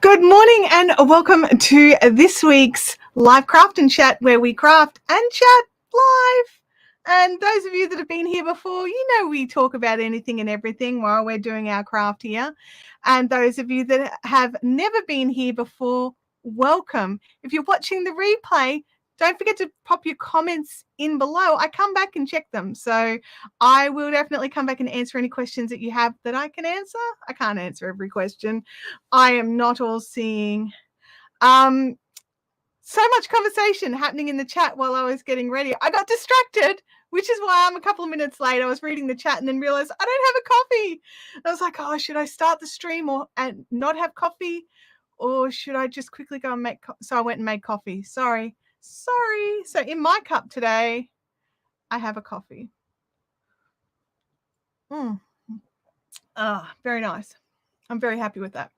Good morning and welcome to this week's live craft and chat, where we craft and chat live. And those of you that have been here before, you know we talk about anything and everything while we're doing our craft here. And those of you that have never been here before, welcome. If you're watching the replay, don't forget to pop your comments in below. I come back and check them. So I will definitely come back and answer any questions that you have that I can answer. I can't answer every question. I am not all seeing. So much conversation happening in the chat while I was getting ready. I got distracted, which is why I'm a couple of minutes late. I was reading the chat and then realized I don't have a coffee. I was like, oh, should I start the stream and not have coffee? Or should I just quickly go and make so I went and made coffee. Sorry. So in my cup today, I have a coffee. Very nice. I'm very happy with that.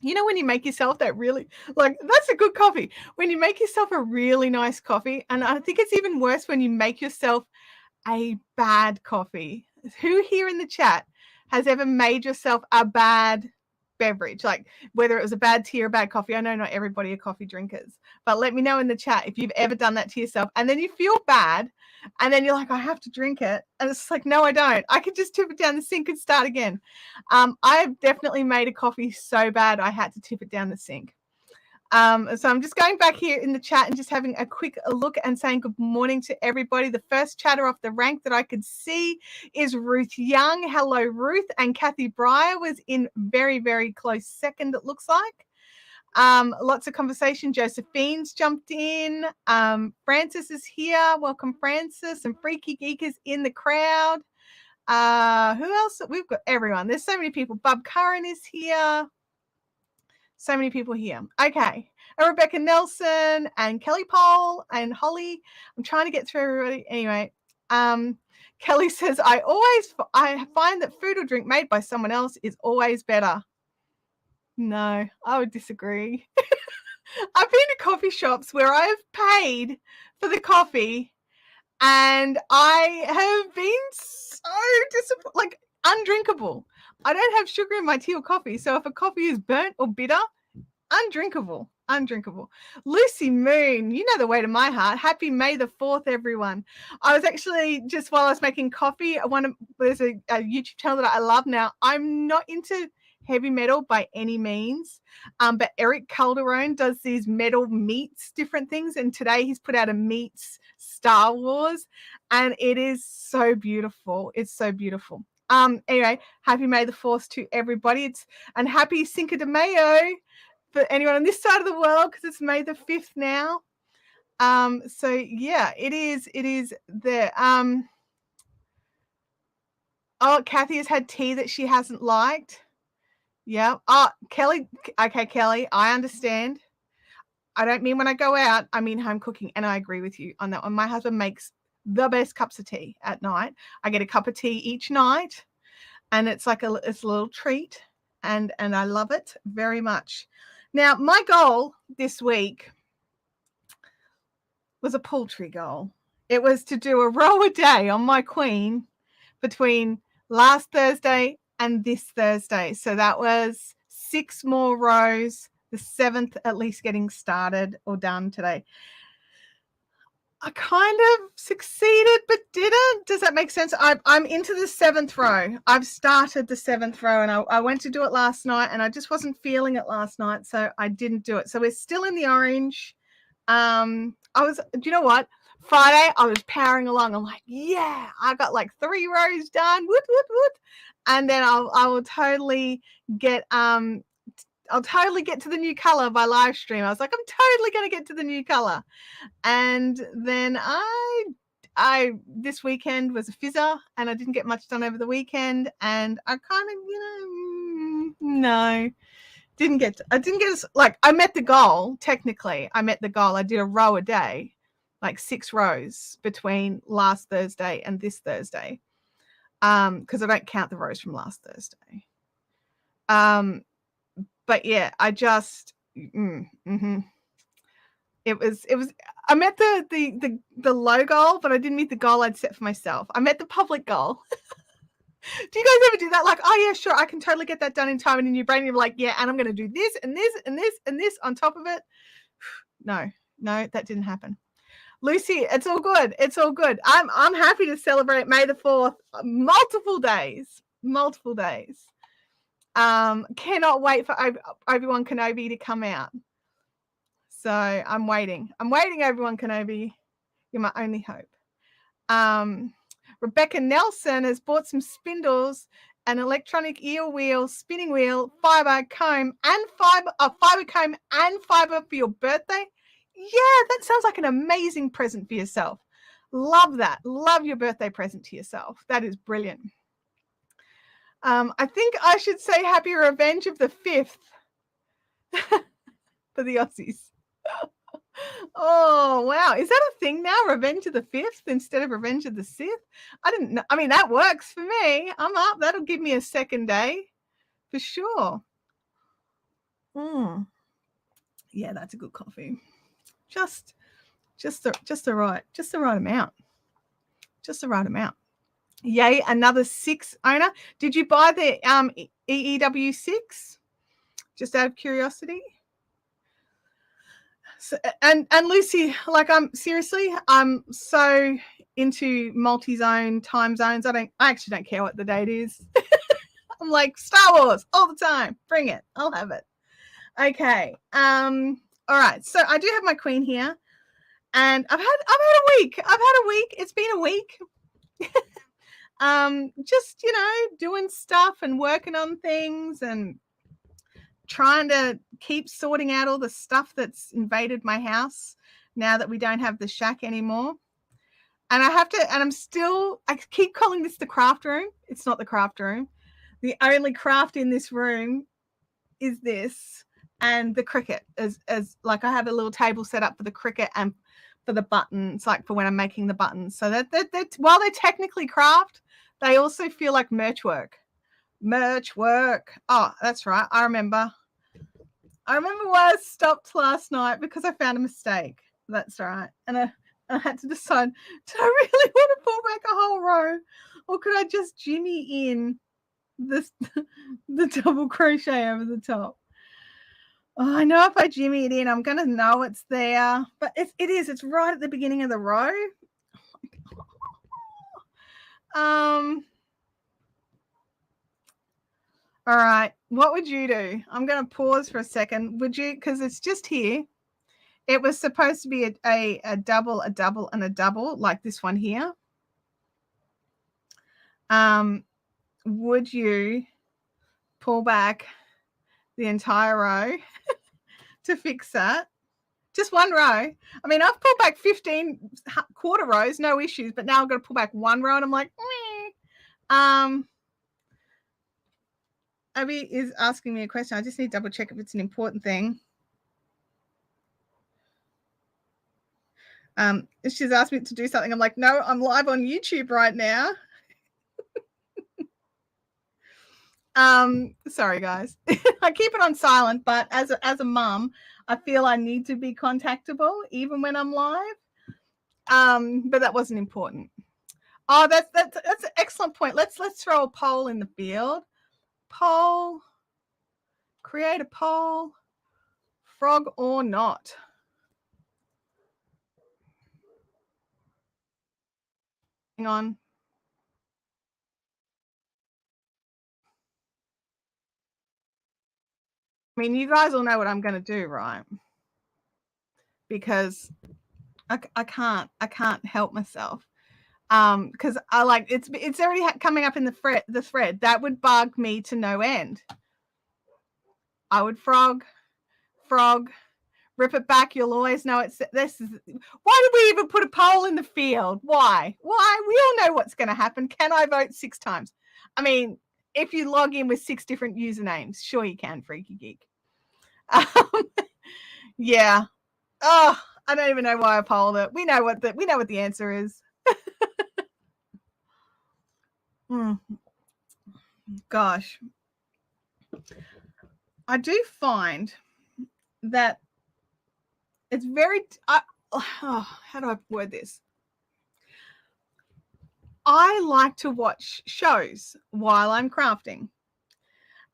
You know, when you make yourself that really, that's a good coffee. When you make yourself a really nice coffee, and I think it's even worse when you make yourself a bad coffee. Who here in the chat has ever made yourself a bad beverage, like whether it was a bad tea or a bad coffee? I know not everybody are coffee drinkers, but let me know in the chat if you've ever done that to yourself and then you feel bad and then you're like, I have to drink it, and it's like, no, I don't. I could just tip it down the sink and start again. I've definitely made a coffee so bad I had to tip it down the sink. So I'm just going back here in the chat and just having a quick look and saying good morning to everybody. The first chatter off the rank that I could see is Ruth Young. Hello, Ruth. And Kathy Breyer was in very, very close second, it looks like. Lots of conversation. Josephine's jumped in. Francis is here. Welcome, Francis. And Freaky Geek is in the crowd. Who else? We've got everyone. There's so many people. Bub Curran is here. So many people here. Okay. And Rebecca Nelson and Kelly Pole and Holly. I'm trying to get through everybody. Anyway, Kelly says, I find that food or drink made by someone else is always better. No, I would disagree. I've been to coffee shops where I have paid for the coffee and I have been so disappointed, like undrinkable. I don't have sugar in my tea or coffee. So if a coffee is burnt or bitter, undrinkable. Lucy Moon, you know the way to my heart. Happy May the 4th, everyone. I was actually, just while I was making coffee, there's a YouTube channel that I love now. I'm not into heavy metal by any means, but Eric Calderon does these metal meets, different things, and today he's put out a meets Star Wars, and it is so beautiful. It's so beautiful. Anyway, happy May the 4th to everybody. And happy Cinco de Mayo for anyone on this side of the world, because it's May the 5th now. So yeah, it is there. Oh, Kathy has had tea that she hasn't liked. Yeah. Oh, Kelly. Okay, Kelly, I understand. I don't mean when I go out, I mean home cooking. And I agree with you on that one. My husband makes the best cups of tea at night. I get a cup of tea each night, and it's like it's a little treat, and I love it very much. Now, my goal this week was a paltry goal. It was to do a row a day on my queen between last Thursday and this Thursday. So that was 6 more rows, the 7th at least getting started or done today. I kind of succeeded, but didn't. Does that make sense? I'm into the 7th row. I've started the 7th row, and I went to do it last night, and I just wasn't feeling it last night, so I didn't do it. So we're still in the orange. Do you know what? Friday, I was powering along. I'm like, yeah, I got like 3 rows done. Woot, woot, woot. And then I will totally get I'll totally get to the new color by live stream. I was like, I'm totally going to get to the new color. And then I this weekend was a fizzer, and I didn't get much done over the weekend. And I kind of, no, I met the goal. Technically, I met the goal. I did a row a day, like 6 rows between last Thursday and this Thursday. Because I don't count the rows from last Thursday. But yeah, I just, it was, I met the low goal, but I didn't meet the goal I'd set for myself. I met the public goal. Do you guys ever do that? Like, oh yeah, sure, I can totally get that done in time. And in your brain, you're like, yeah, and I'm going to do this and this and this and this on top of it. No, that didn't happen. Lucy, it's all good. It's all good. I'm happy to celebrate May the 4th multiple days. Cannot wait for Obi-Wan Kenobi to come out. So I'm waiting. Obi-Wan Kenobi. You're my only hope. Rebecca Nelson has bought some spindles, an electronic ear wheel, spinning wheel, fiber comb and fiber for your birthday. Yeah, that sounds like an amazing present for yourself. Love that. Love your birthday present to yourself. That is brilliant. I think I should say happy Revenge of the 5th for the Aussies. Oh, wow. Is that a thing now? Revenge of the 5th instead of Revenge of the 6th? I didn't know. I mean, that works for me. I'm up. That'll give me a second day for sure. Yeah, that's a good coffee. Just the right amount. Just the right amount. Yay, another 6 owner. Did you buy the EEW6? Just out of curiosity. So, and Lucy, like, I'm so into multi-zone time zones. I actually don't care what the date is. I'm like, Star Wars all the time. Bring it. I'll have it. Okay. All right. So I do have my queen here, and I've had a week. It's been a week. Just, doing stuff and working on things and trying to keep sorting out all the stuff that's invaded my house now that we don't have the shack anymore. And I keep calling this the craft room. It's not the craft room. The only craft in this room is this and the Cricut, as like, I have a little table set up for the Cricut and for the buttons, like for when I'm making the buttons. So that while they're technically craft, they also feel like merch work. Oh, that's right. I remember why I stopped last night, because I found a mistake. That's right. And I had to decide, do I really want to pull back a whole row, or could I just jimmy in the double crochet over the top? Oh, I know if I jimmy it in, I'm going to know it's there. But it's right at the beginning of the row. All right. What would you do? I'm going to pause for a second. Would you? Because it's just here. It was supposed to be a double, and a double, like this one here. Would you pull back the entire row to fix that? Just one row. I mean, I've pulled back 15 quarter rows, no issues, but now I've got to pull back one row, and I'm like, Abby is asking me a question. I just need to double check if it's an important thing. She's asked me to do something. I'm like, no, I'm live on YouTube right now. Sorry guys. I keep it on silent, but as a mum, I feel I need to be contactable even when I'm live. But that wasn't important. Oh, that's an excellent point. Let's throw a poll in the field. Poll. Create a poll. Frog or not? Hang on. I mean, you guys all know what I'm going to do, right? Because I can't help myself. Because I like it's already coming up in the thread. That would bug me to no end. I would frog, rip it back. You'll always know it's this is. Why did we even put a poll in the field? Why? We all know what's going to happen. Can I vote 6 times? I mean, if you log in with 6 different usernames, sure you can, Freaky Geek. Yeah. Oh, I don't even know why I polled it. We know what the answer is. Gosh. I do find that it's very how do I word this? I like to watch shows while I'm crafting,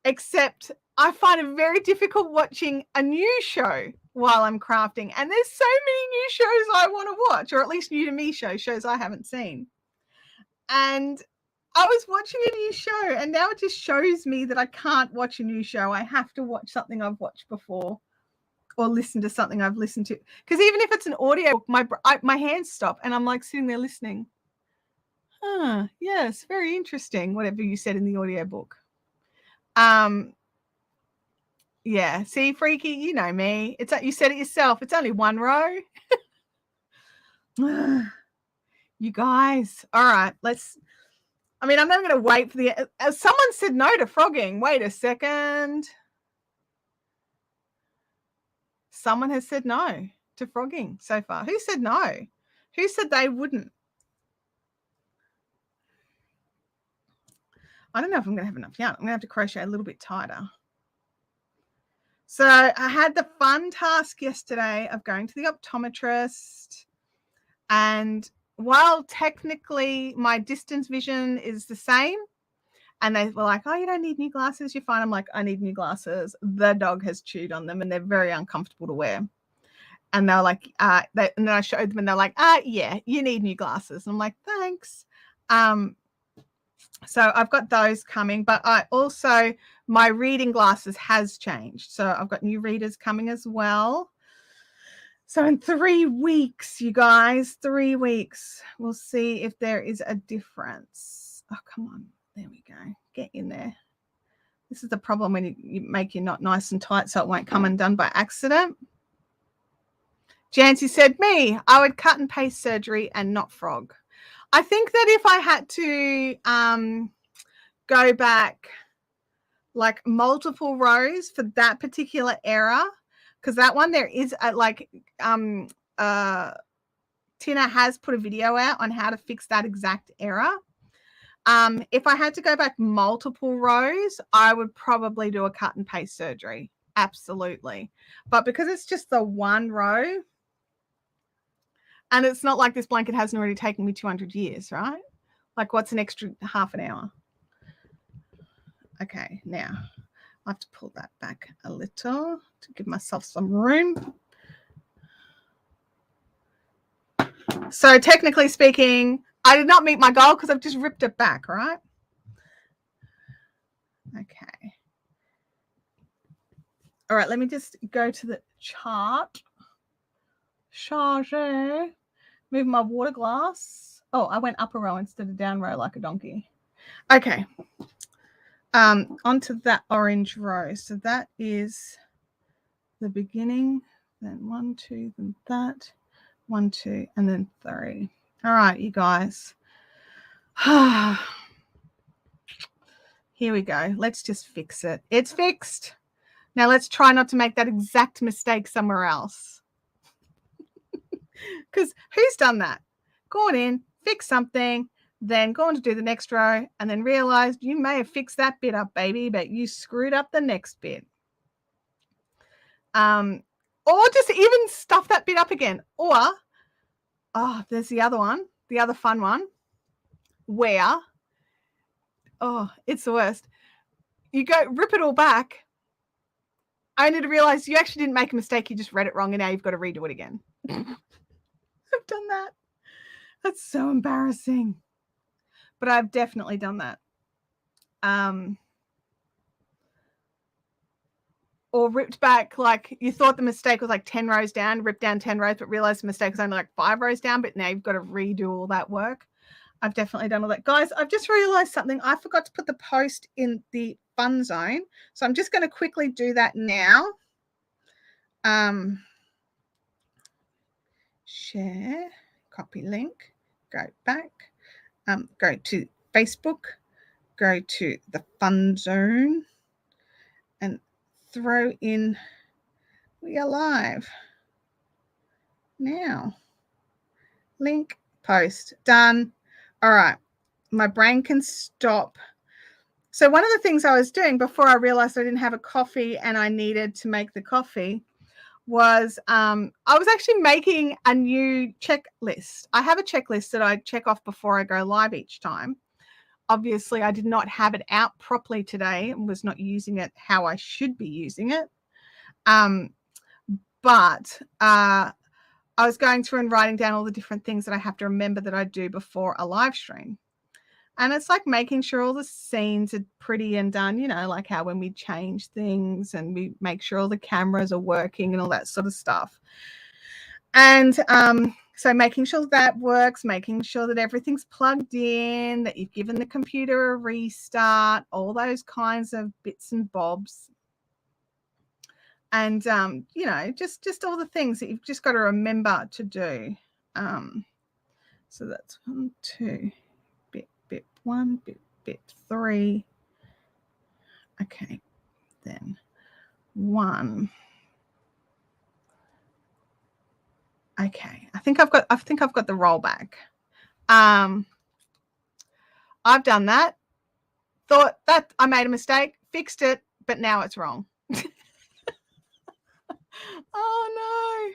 except I find it very difficult watching a new show while I'm crafting. And there's so many new shows I want to watch, or at least new to me shows I haven't seen. And I was watching a new show, and now it just shows me that I can't watch a new show. I have to watch something I've watched before, or listen to something I've listened to. Because even if it's an audio, my hands stop, and I'm like sitting there listening. Yes, very interesting, whatever you said in the audiobook. Yeah, see, Freaky, you know me. It's you said it yourself. It's only one row. You guys. All right, I'm not going to wait for someone said no to frogging. Wait a second. Someone has said no to frogging so far. Who said no? Who said they wouldn't? I don't know if I'm going to have enough yarn. I'm going to have to crochet a little bit tighter. So I had the fun task yesterday of going to the optometrist. And while technically my distance vision is the same, and they were like, oh, you don't need new glasses, you're fine. I'm like, I need new glasses. The dog has chewed on them and they're very uncomfortable to wear. And they're like, and then I showed them and they're like, yeah, you need new glasses. And I'm like, thanks. So I've got those coming, but my reading glasses has changed. So I've got new readers coming as well. So in 3 weeks, you guys, 3 weeks, we'll see if there is a difference. Oh, come on. There we go. Get in there. This is the problem when you make your knot nice and tight so it won't come undone by accident. Jancy said, me, I would cut and paste surgery and not frog. I think that if I had to go back like multiple rows for that particular error, because that one there is Tina has put a video out on how to fix that exact error. If I had to go back multiple rows, I would probably do a cut and paste surgery. Absolutely. But because it's just the one row, and it's not like this blanket hasn't already taken me 200 years, right? Like, what's an extra half an hour? Okay, now I have to pull that back a little to give myself some room. So technically speaking, I did not meet my goal because I've just ripped it back, right? Okay. All right, let me just go to the chart. Charge. Move my water glass. Oh, I went up a row instead of down row like a donkey. Okay. Onto that orange row. So that is the beginning. Then 1, 2, then that. 1, 2, and then 3. All right, you guys. Here we go. Let's just fix it. It's fixed. Now let's try not to make that exact mistake somewhere else. Because who's done that? Gone in, fix something, then gone to do the next row, and then realized you may have fixed that bit up, baby, but you screwed up the next bit. Or just even stuff that bit up again. Or, there's the other one, the other fun one, where, it's the worst. You go rip it all back, only to realize you actually didn't make a mistake. You just read it wrong, and now you've got to redo it again. I've done that. That's so embarrassing. But I've definitely done that. Or ripped back, like you thought the mistake was like 10 rows down, ripped down 10 rows, but realized the mistake was only like 5 rows down, but now you've got to redo all that work. I've definitely done all that. Guys, I've just realized something. I forgot to put the post in the fun zone. So I'm just going to quickly do that now. Share, copy link, go back, go to Facebook, go to the fun zone, and throw in, we are live now. Link, post, done. All right, my brain can stop. So one of the things I was doing before I realized I didn't have a coffee and I needed to make the coffee was I was actually making a new checklist. I have a checklist that I check off before I go live each time. Obviously, I did not have it out properly today and was not using it how I should be using it. But I was going through and writing down all the different things that I have to remember that I do before a live stream. And it's like making sure all the scenes are pretty and done, you know, like how when we change things and we make sure all the cameras are working and all that sort of stuff. And so making sure that works, making sure that everything's plugged in, that you've given the computer a restart, all those kinds of bits and bobs. And, you know, just all the things that you've just got to remember to do. So that's 1, 2, bit 1, bit 3. Okay, then 1. Okay, I think I've got the rollback. I've done that. Thought that I made a mistake, fixed it, but now it's wrong. Oh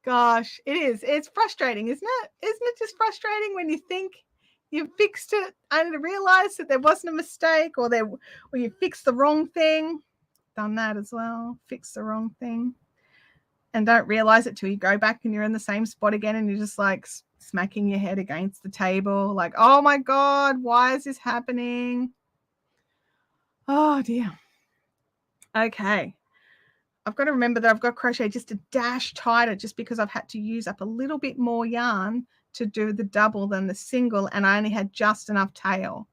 no. Gosh, it is. It's frustrating, isn't it? Isn't it just frustrating when you think you fixed it and realize that there wasn't a mistake, or you fixed the wrong thing? Done that as well. Fixed the wrong thing. And don't realize it till you go back and you're in the same spot again and you're just like smacking your head against the table. Like, oh my God, why is this happening? Oh dear. Okay. I've got to remember that I've got crochet just a dash tighter just because I've had to use up a little bit more yarn to do the double than the single, and I only had just enough tail.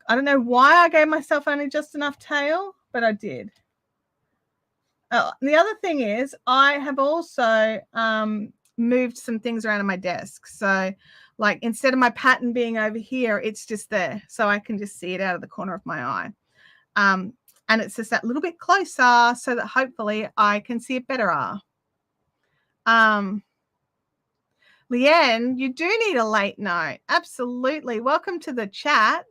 I don't know why I gave myself only just enough tail, but I did. The other thing is I have also moved some things around on my desk. So like instead of my pattern being over here, it's just there. So I can just see it out of the corner of my eye. And it's just that little bit closer so that hopefully I can see it better. Leanne, you do need a late note. Absolutely. Welcome to the chat.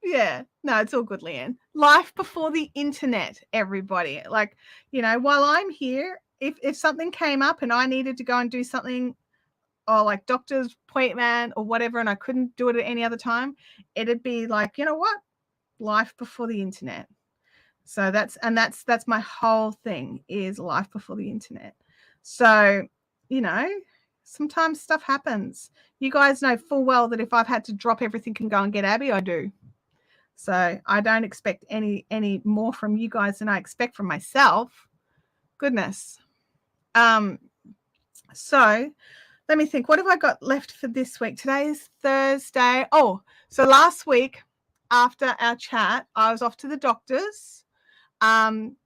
Yeah, no, it's all good, Leanne. Life before the internet, everybody. Like, you know, while I'm here, if something came up and I needed to go and do something, or like doctor's appointment or whatever, and I couldn't do it at any other time, it'd be like, you know what? Life before the internet. So that's my whole thing, is life before the internet. So, you know, sometimes stuff happens. You guys know full well that if I've had to drop everything and go and get Abby, I do. So I don't expect any more from you guys than I expect from myself. Goodness. So let me think. What have I got left for this week? Today is Thursday. Oh, so last week after our chat, I was off to the doctor's. And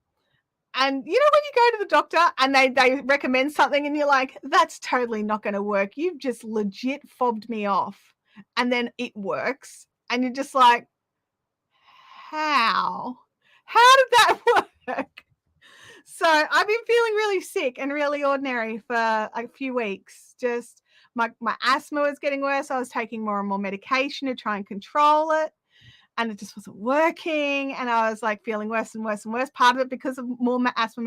you know when you go to the doctor and they recommend something and you're like, that's totally not going to work. You've just legit fobbed me off. And then it works. And you're just like, how did that work? So I've been feeling really sick and really ordinary for a few weeks. Just my asthma was getting worse. I was taking more and more medication to try and control it, and it just wasn't working. And I was like feeling worse and worse and worse. Part of it because of more asthma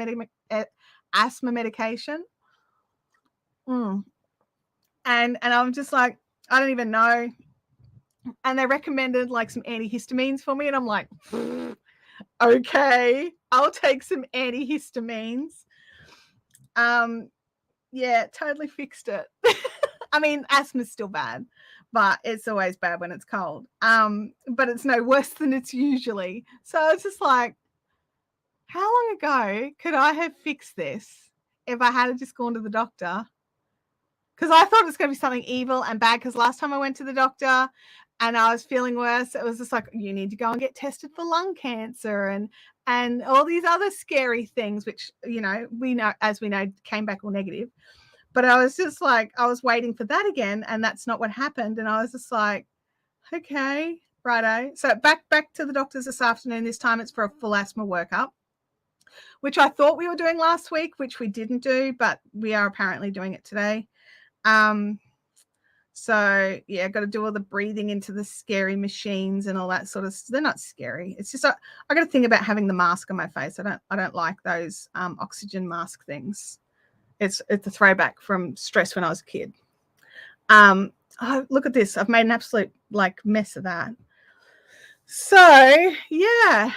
medication. And I'm just like, I don't even know. And they recommended like some antihistamines for me, and I'm like, okay, I'll take some antihistamines. Yeah, totally fixed it. I mean, asthma's still bad, but it's always bad when it's cold. But it's no worse than it's usually. So it's just like, how long ago could I have fixed this if I had just gone to the doctor? Because I thought it was going to be something evil and bad, because last time I went to the doctor and I was feeling worse, it was just like, you need to go and get tested for lung cancer and all these other scary things, which, you know, we know came back all negative. But I was just like, I was waiting for that again, and that's not what happened. And I was just like, okay, righto. So back to the doctor's this afternoon. This time it's for a full asthma workup, which I thought we were doing last week, which we didn't do, but we are apparently doing it today. So yeah, I've got to do all the breathing into the scary machines and all that sort of. They're not scary. It's just I got to think about having the mask on my face. I don't like those oxygen mask things. It's a throwback from stress when I was a kid. Oh, look at this. I've made an absolute like mess of that. So yeah.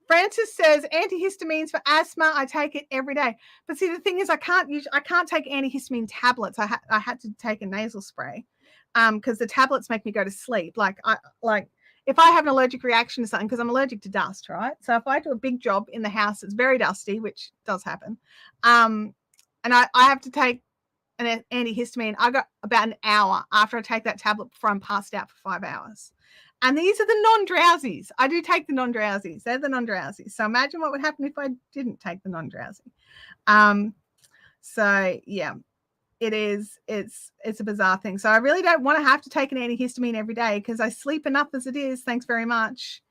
Francis says antihistamines for asthma. I take it every day. But see, the thing is, I can't take antihistamine tablets. I had to take a nasal spray because the tablets make me go to sleep. Like if I have an allergic reaction to something, because I'm allergic to dust, right? So if I do a big job in the house, it's very dusty, which does happen, and I have to take an antihistamine. I got about an hour after I take that tablet before I'm passed out for 5 hours. And these are the non-drowsies. I do take the non-drowsies. They're the non-drowsies. So imagine what would happen if I didn't take the non-drowsy. So yeah, it's a bizarre thing. So I really don't want to have to take an antihistamine every day because I sleep enough as it is. Thanks very much.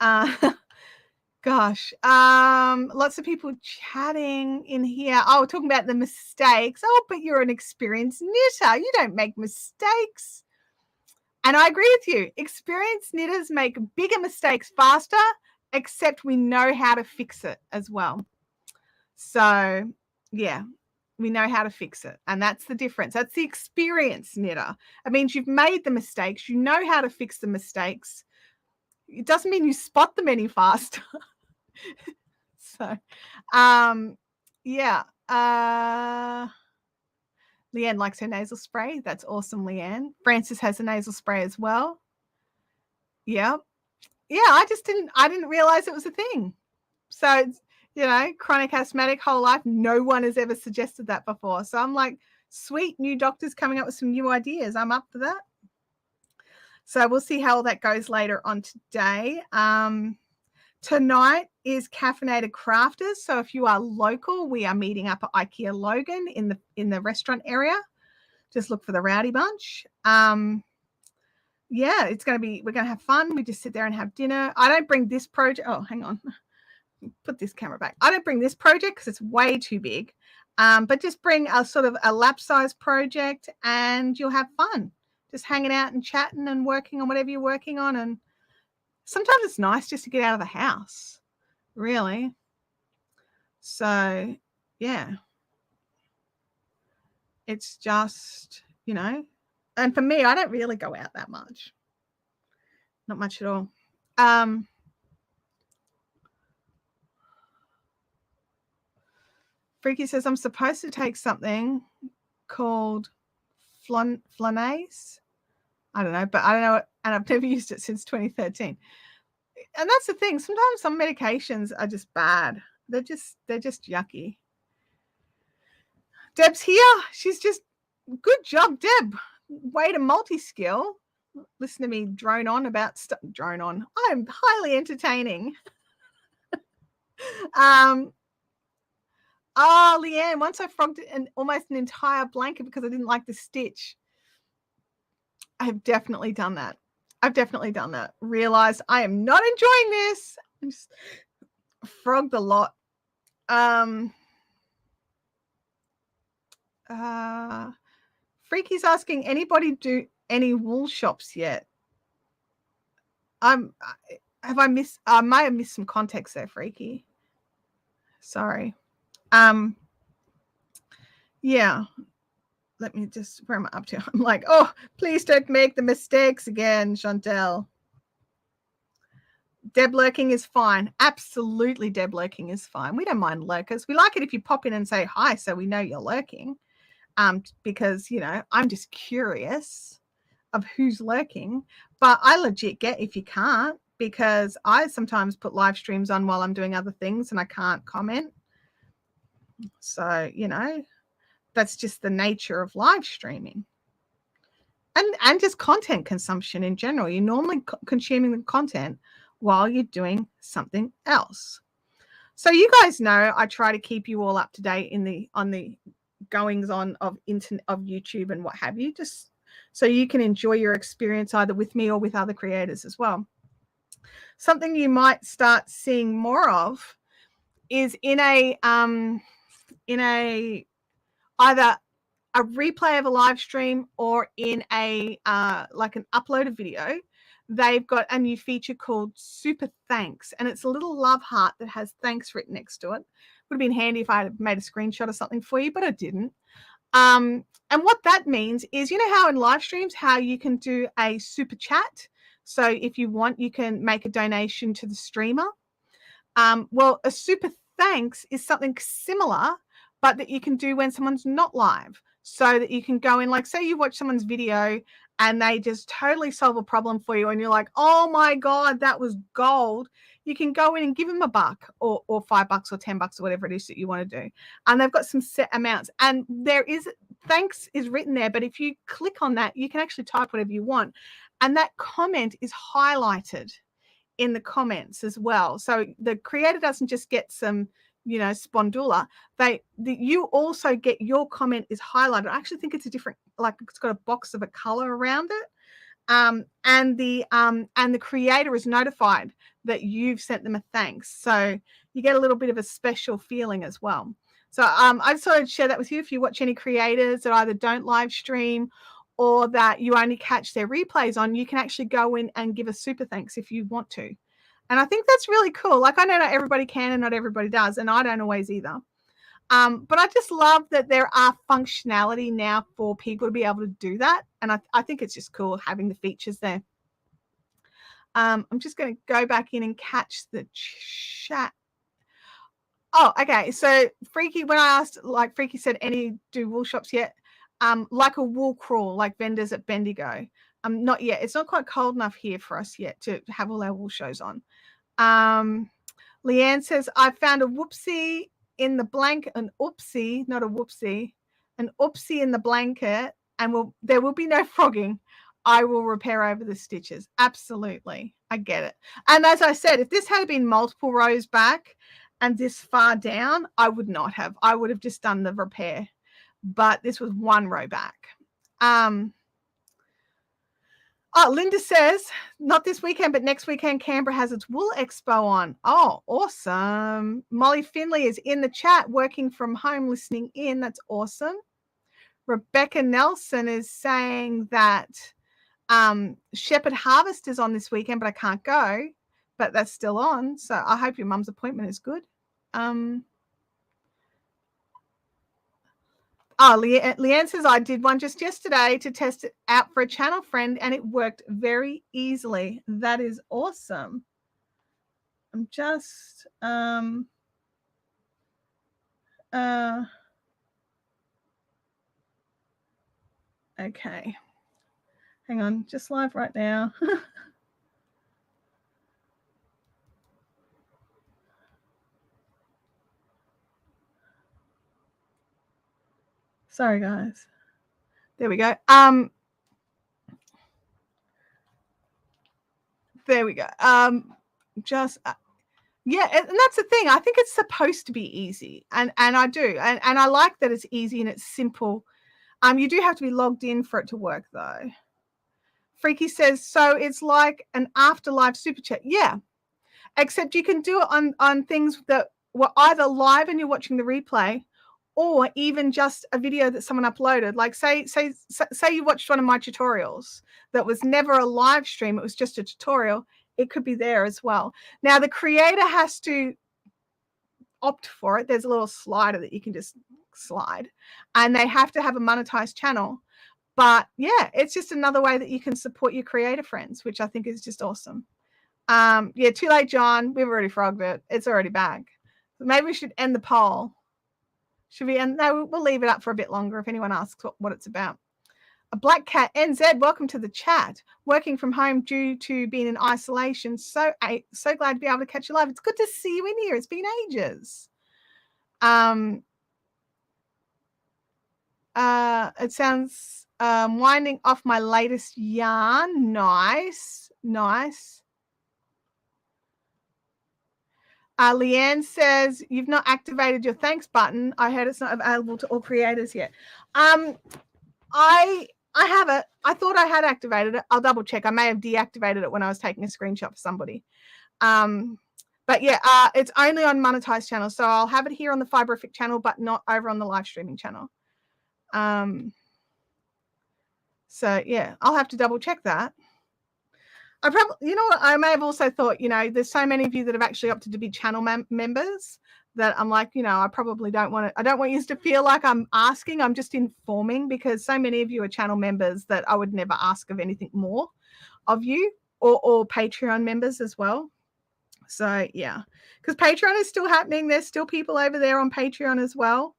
Gosh, lots of people chatting in here. Oh, talking about the mistakes. Oh, but you're an experienced knitter. You don't make mistakes. And I agree with you. Experienced knitters make bigger mistakes faster, except we know how to fix it as well. So, yeah, we know how to fix it. And that's the difference. That's the experienced knitter. It means you've made the mistakes. You know how to fix the mistakes. It doesn't mean you spot them any faster. So, yeah. Leanne likes her nasal spray. That's awesome, Leanne. Francis has a nasal spray as well. Yeah. Yeah, I didn't realize it was a thing. So, chronic asthmatic whole life. No one has ever suggested that before. So I'm like, sweet, new doctors coming up with some new ideas. I'm up for that. So we'll see how all that goes later on today. Tonight is Caffeinated Crafters. So if you are local, we are meeting up at IKEA Logan in the restaurant area. Just look for the Rowdy Bunch. Yeah, we're going to have fun. We just sit there and have dinner. I don't bring this project. Oh, hang on. Put this camera back. I don't bring this project because it's way too big. But just bring a sort of a lap size project and you'll have fun. Just hanging out and chatting and working on whatever you're working on. And sometimes it's nice just to get out of the house, really. So, yeah. It's just, and for me, I don't really go out that much. Not much at all. Freaky says, I'm supposed to take something called Flonase. I don't know, but I don't know, and I've never used it since 2013. And that's the thing. Sometimes some medications are just bad. They're just yucky. Deb's here. She's just, good job, Deb. Way to multi-skill. Listen to me drone on about drone on. I'm highly entertaining. Oh, Leanne, once I frogged almost an entire blanket because I didn't like the stitch. I have definitely done that. Realized I am not enjoying this. I just frogged a lot. Freaky's asking, anybody do any wool shops yet? I might have missed some context there, Freaky. Sorry. Yeah. Let me just, where am I up to? I'm like, oh, please don't make the mistakes again, Chantel. Deb lurking is fine. Absolutely, Deb lurking is fine. We don't mind lurkers. We like it if you pop in and say hi so we know you're lurking. Because, I'm just curious of who's lurking. But I legit get if you can't, because I sometimes put live streams on while I'm doing other things and I can't comment. So, that's just the nature of live streaming. And just content consumption in general. You're normally consuming the content while you're doing something else. So you guys know I try to keep you all up to date on the goings on of YouTube and what have you, just so you can enjoy your experience either with me or with other creators as well. Something you might start seeing more of is in a either a replay of a live stream or in a like an uploaded video, they've got a new feature called Super Thanks, and it's a little love heart that has thanks written next to it. Would have been handy if I had made a screenshot or something for you, but I didn't. And what that means is, you know how in live streams, how you can do a super chat. So if you want, you can make a donation to the streamer. Well, a super thanks is something similar, but that you can do when someone's not live. So that you can go in, like, say you watch someone's video and they just totally solve a problem for you and you're like, oh my God, that was gold. You can go in and give them $1 or $5 or $10 or whatever it is that you want to do. And they've got some set amounts. And there is, thanks is written there, but if you click on that, you can actually type whatever you want. And that comment is highlighted in the comments as well. So the creator doesn't just get some, you know, spondula. You also get your comment is highlighted. I actually think it's a different, like it's got a box of a color around it. And the creator is notified that you've sent them a thanks. So you get a little bit of a special feeling as well. So I just thought I'd share that with you. If you watch any creators that either don't live stream or that you only catch their replays on, you can actually go in and give a super thanks if you want to. And I think that's really cool. Like, I know not everybody can and not everybody does, and I don't always either. But I just love that there are functionality now for people to be able to do that. And I think it's just cool having the features there. I'm just going to go back in and catch the chat. Oh, okay. So Freaky, when I asked, like Freaky said, any do wool shops yet? Like a wool crawl, like vendors at Bendigo. Not yet. It's not quite cold enough here for us yet to have all our wool shows on. Leanne says, I found a whoopsie in the blanket, an oopsie, not a whoopsie, an oopsie in the blanket, and there will be no frogging. I will repair over the stitches. Absolutely. I get it. And as I said, if this had been multiple rows back and this far down, I would not have. I would have just done the repair. But this was one row back. Oh, Linda says, not this weekend, but next weekend, Canberra has its Wool Expo on. Oh, awesome. Molly Finley is in the chat, working from home, listening in. That's awesome. Rebecca Nelson is saying that Shepherd Harvest is on this weekend, but I can't go. But that's still on. So I hope your mum's appointment is good. Leanne says, I did one just yesterday to test it out for a channel friend, and it worked very easily. That is awesome. I'm just okay. Hang on, just live right now. Sorry, guys. There we go. There we go. Yeah, and that's the thing. I think it's supposed to be easy, and I do, and I like that it's easy and it's simple. You do have to be logged in for it to work, though. Freaky says, so it's like an afterlife super chat. Yeah, except you can do it on things that were either live and you're watching the replay, or even just a video that someone uploaded. Like say you watched one of my tutorials that was never a live stream, it was just a tutorial. It could be there as well. Now the creator has to opt for it. There's a little slider that you can just slide, and they have to have a monetized channel. But yeah, it's just another way that you can support your creator friends, which I think is just awesome. Yeah, too late, John. We've already frogged it. It's already back. Maybe we should end the poll. Should we end? No, we'll leave it up for a bit longer if anyone asks what it's about. A Black Cat NZ, welcome to the chat. Working from home due to being in isolation. So glad to be able to catch you live. It's good to see you in here. It's been ages. It sounds winding off my latest yarn. Nice. Leanne says, you've not activated your thanks button. I heard it's not available to all creators yet. I have it. I thought I had activated it. I'll double check. I may have deactivated it when I was taking a screenshot for somebody. But yeah, it's only on monetized channels. So I'll have it here on the Fiberific channel, but not over on the live streaming channel. So yeah, I'll have to double check that. I probably, you know what, I may have also thought, there's so many of you that have actually opted to be channel members that I'm like, I probably don't want to, I don't want you to feel like I'm asking, I'm just informing, because so many of you are channel members that I would never ask of anything more of you, or Patreon members as well. So yeah, because Patreon is still happening. There's still people over there on Patreon as well.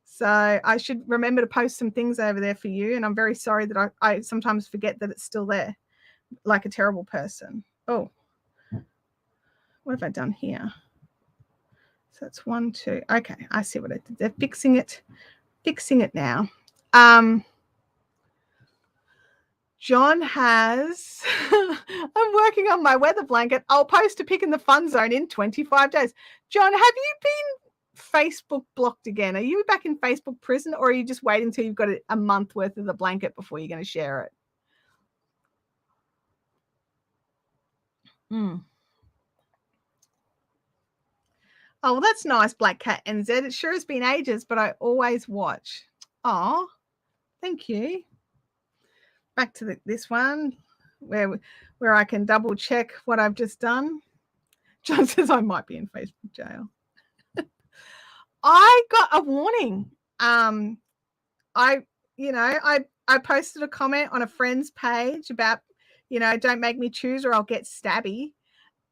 So I should remember to post some things over there for you. And I'm very sorry that I sometimes forget that it's still there, like a terrible person. Oh, what have I done here? So that's 1, 2. Okay, I see what I did. They're fixing it now. John has, I'm working on my weather blanket. I'll post a pic in the fun zone in 25 days. John, have you been Facebook blocked again? Are you back in Facebook prison, or are you just waiting until you've got a month worth of the blanket before you're going to share it? Oh, well, that's nice, Black Cat NZ. It sure has been ages, but I always watch. Oh, thank you. Back to this one where I can double check what I've just done. John says I might be in Facebook jail. I got a warning. I posted a comment on a friend's page about, don't make me choose or I'll get stabby.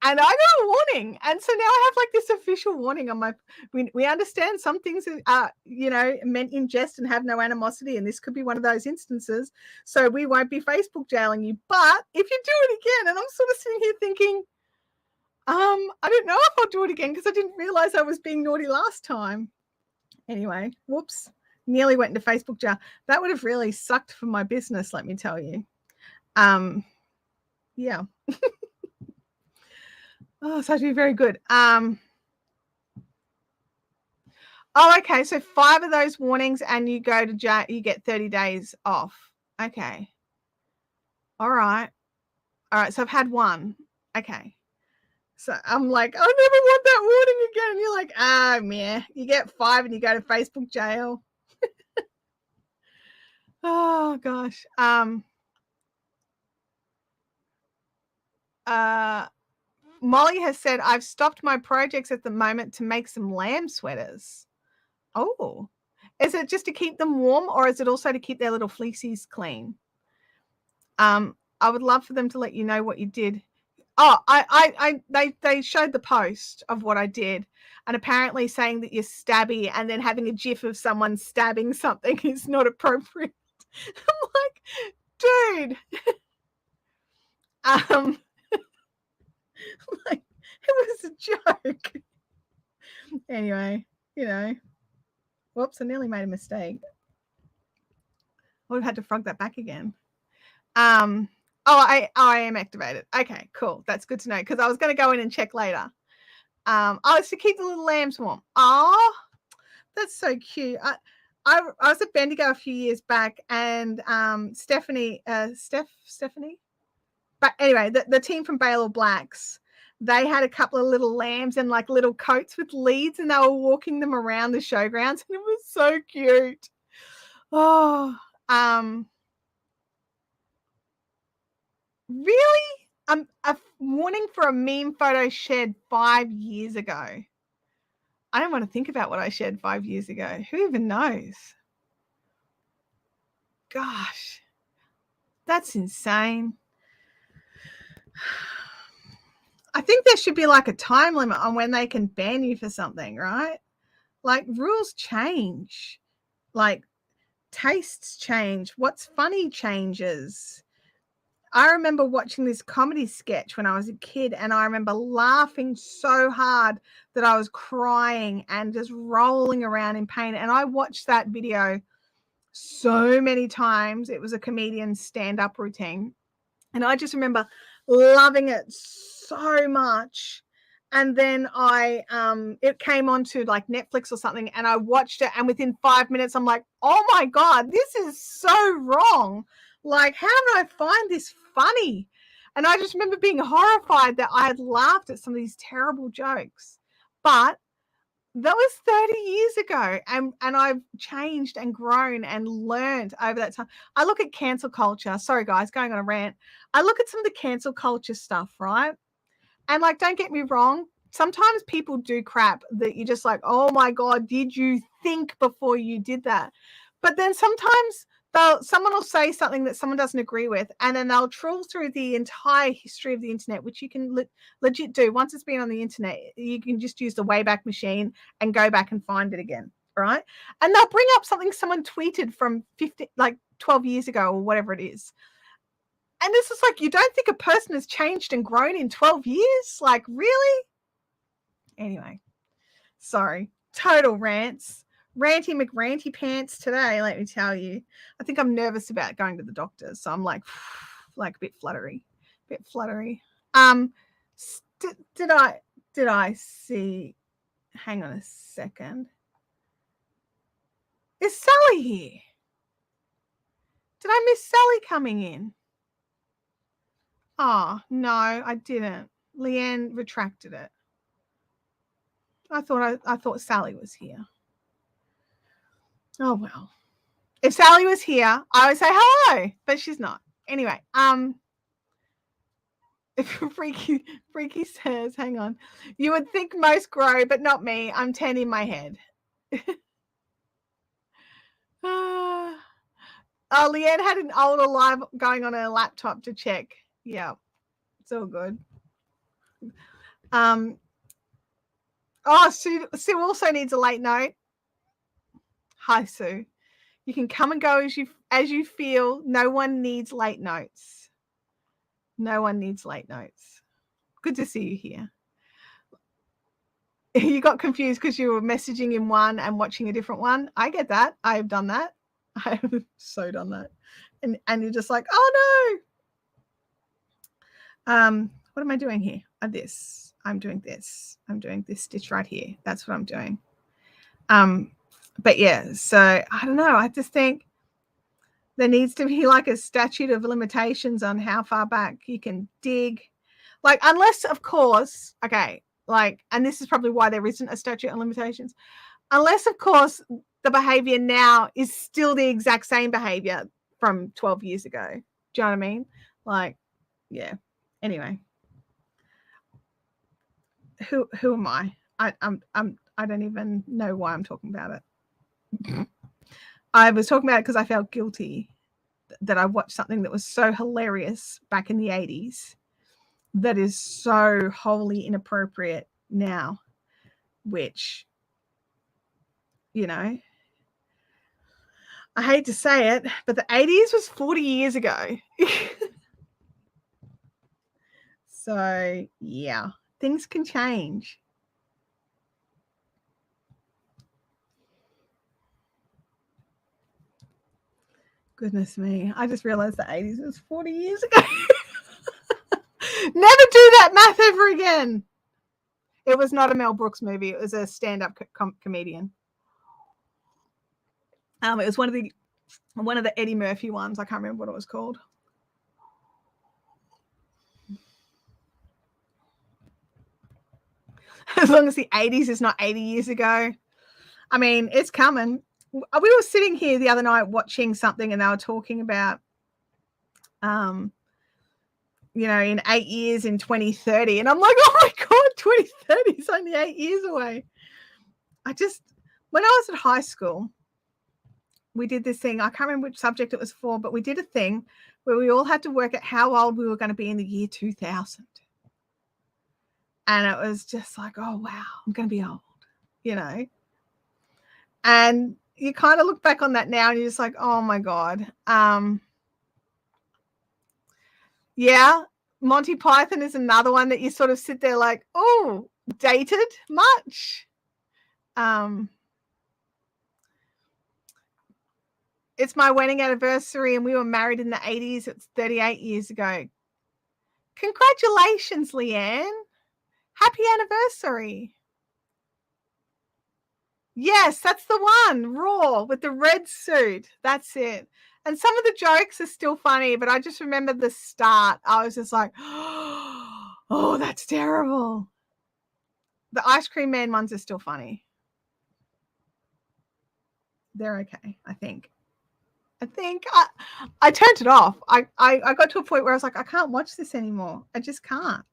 And I got a warning. And so now I have like this official warning on my, we understand some things are, meant in jest and have no animosity. And this could be one of those instances. So we won't be Facebook jailing you. But if you do it again, and I'm sort of sitting here thinking, I don't know if I'll do it again, because I didn't realize I was being naughty last time. Anyway, whoops. Nearly went into Facebook jail. That would have really sucked for my business, let me tell you. Yeah. Oh, so to be very good. Oh, okay. So 5 of those warnings and you go to jail, you get 30 days off. Okay. All right. So I've had 1. Okay. So I'm like, I never want that warning again. And you're like, man, you get 5 and you go to Facebook jail. Oh gosh. Molly has said, I've stopped my projects at the moment to make some lamb sweaters. Oh, is it just to keep them warm, or is it also to keep their little fleecies clean? I would love for them to let you know what you did. Oh, they showed the post of what I did, and apparently saying that you're stabby and then having a gif of someone stabbing something is not appropriate. I'm like, dude. Like, it was a joke. Anyway, whoops, I nearly made a mistake. I would have had to frog that back again. I am activated. Okay, cool. That's good to know, because I was going to go in and check later. It's to keep the little lambs warm. Oh, that's so cute. I was at Bendigo a few years back, and Stephanie. But anyway, the team from Bale All Blacks, they had a couple of little lambs and like little coats with leads, and they were walking them around the showgrounds, and it was so cute. Oh, really? A warning for a meme photo shared 5 years ago. I don't want to think about what I shared 5 years ago. Who even knows? Gosh, that's insane. I think there should be like a time limit on when they can ban you for something, right? Like, rules change. Like, tastes change. What's funny changes. I remember watching this comedy sketch when I was a kid, and I remember laughing so hard that I was crying and just rolling around in pain. And I watched that video so many times. It was a comedian's stand-up routine. And I just remember loving it so much. And then it came onto like Netflix or something, and I watched it, and within 5 minutes, I'm like, oh my God, this is so wrong. Like, how did I find this funny? And I just remember being horrified that I had laughed at some of these terrible jokes. But That was 30 years ago. And I've changed and grown and learned over that time. I look at cancel culture. Sorry, guys, going on a rant. I look at some of the cancel culture stuff, right? And like, don't get me wrong. Sometimes people do crap that you're just like, oh my God, did you think before you did that? But then sometimes someone will say something that someone doesn't agree with, and then they'll trawl through the entire history of the internet, which you can legit do. Once it's been on the internet, you can just use the Wayback Machine and go back and find it again, right? And they'll bring up something someone tweeted from 12 years ago or whatever it is. And this is like, you don't think a person has changed and grown in 12 years? Like, really? Anyway, sorry. Total rants. Ranty McRanty pants today, let me tell you. I think I'm nervous about going to the doctor, so I'm like a bit fluttery. Did I see? Hang on a second. Is Sally here? Did I miss Sally coming in? Oh, no, I didn't. Leanne retracted it. I thought Sally was here. Oh, well. If Sally was here, I would say hello, but she's not. Anyway, Freaky says, hang on. You would think most grow, but not me. I'm 10 in my head. Oh, Leanne had an older live going on her laptop to check. Yeah, it's all good. Sue also needs a late note. Hi, Sue. You can come and go as you feel. No one needs late notes. No one needs late notes. Good to see you here. You got confused because you were messaging in one and watching a different one. I get that. I've done that. I have so done that. And you're just like, oh no. What am I doing here? This. I'm doing this. I'm doing this stitch right here. That's what I'm doing. But yeah, so I don't know. I just think there needs to be like a statute of limitations on how far back you can dig. Like, unless, of course, okay, like, and this is probably why there isn't a statute of limitations, unless, of course, the behavior now is still the exact same behavior from 12 years ago. Do you know what I mean? Like, yeah. Anyway. Who am I? I don't even know why I'm talking about it. I was talking about it because I felt guilty that I watched something that was so hilarious back in the 80s that is so wholly inappropriate now, which, you know, I hate to say it, but the 80s was 40 years ago. So, yeah, things can change. Goodness me. I just realized the 80s was 40 years ago. Never do that math ever again. It was not a Mel Brooks movie. It was a stand-up comedian. It was one of the Eddie Murphy ones. I can't remember what it was called. As long as the 80s is not 80 years ago. I mean, it's coming. We were sitting here the other night watching something and they were talking about, you know, in 8 years in 2030. And I'm like, oh my God, 2030 is only 8 years away. When I was at high school, we did this thing. I can't remember which subject it was for, but we did a thing where we all had to work out how old we were going to be in the year 2000. And it was just like, oh, wow, I'm going to be old, you know. And you kind of look back on that now and you're just like, oh, my God. Yeah, Monty Python is another one that you sort of sit there like, oh, dated much. It's my wedding anniversary and we were married in the 80s. It's 38 years ago. Congratulations, Leanne. Happy anniversary. Yes, that's the one. Raw with the red suit. That's it. And some of the jokes are still funny, but I just remember the start. I was just like, oh, that's terrible. The ice cream man ones are still funny. they're okay, I think. I turned it off. I got to a point where I was like, I can't watch this anymore. I just can't.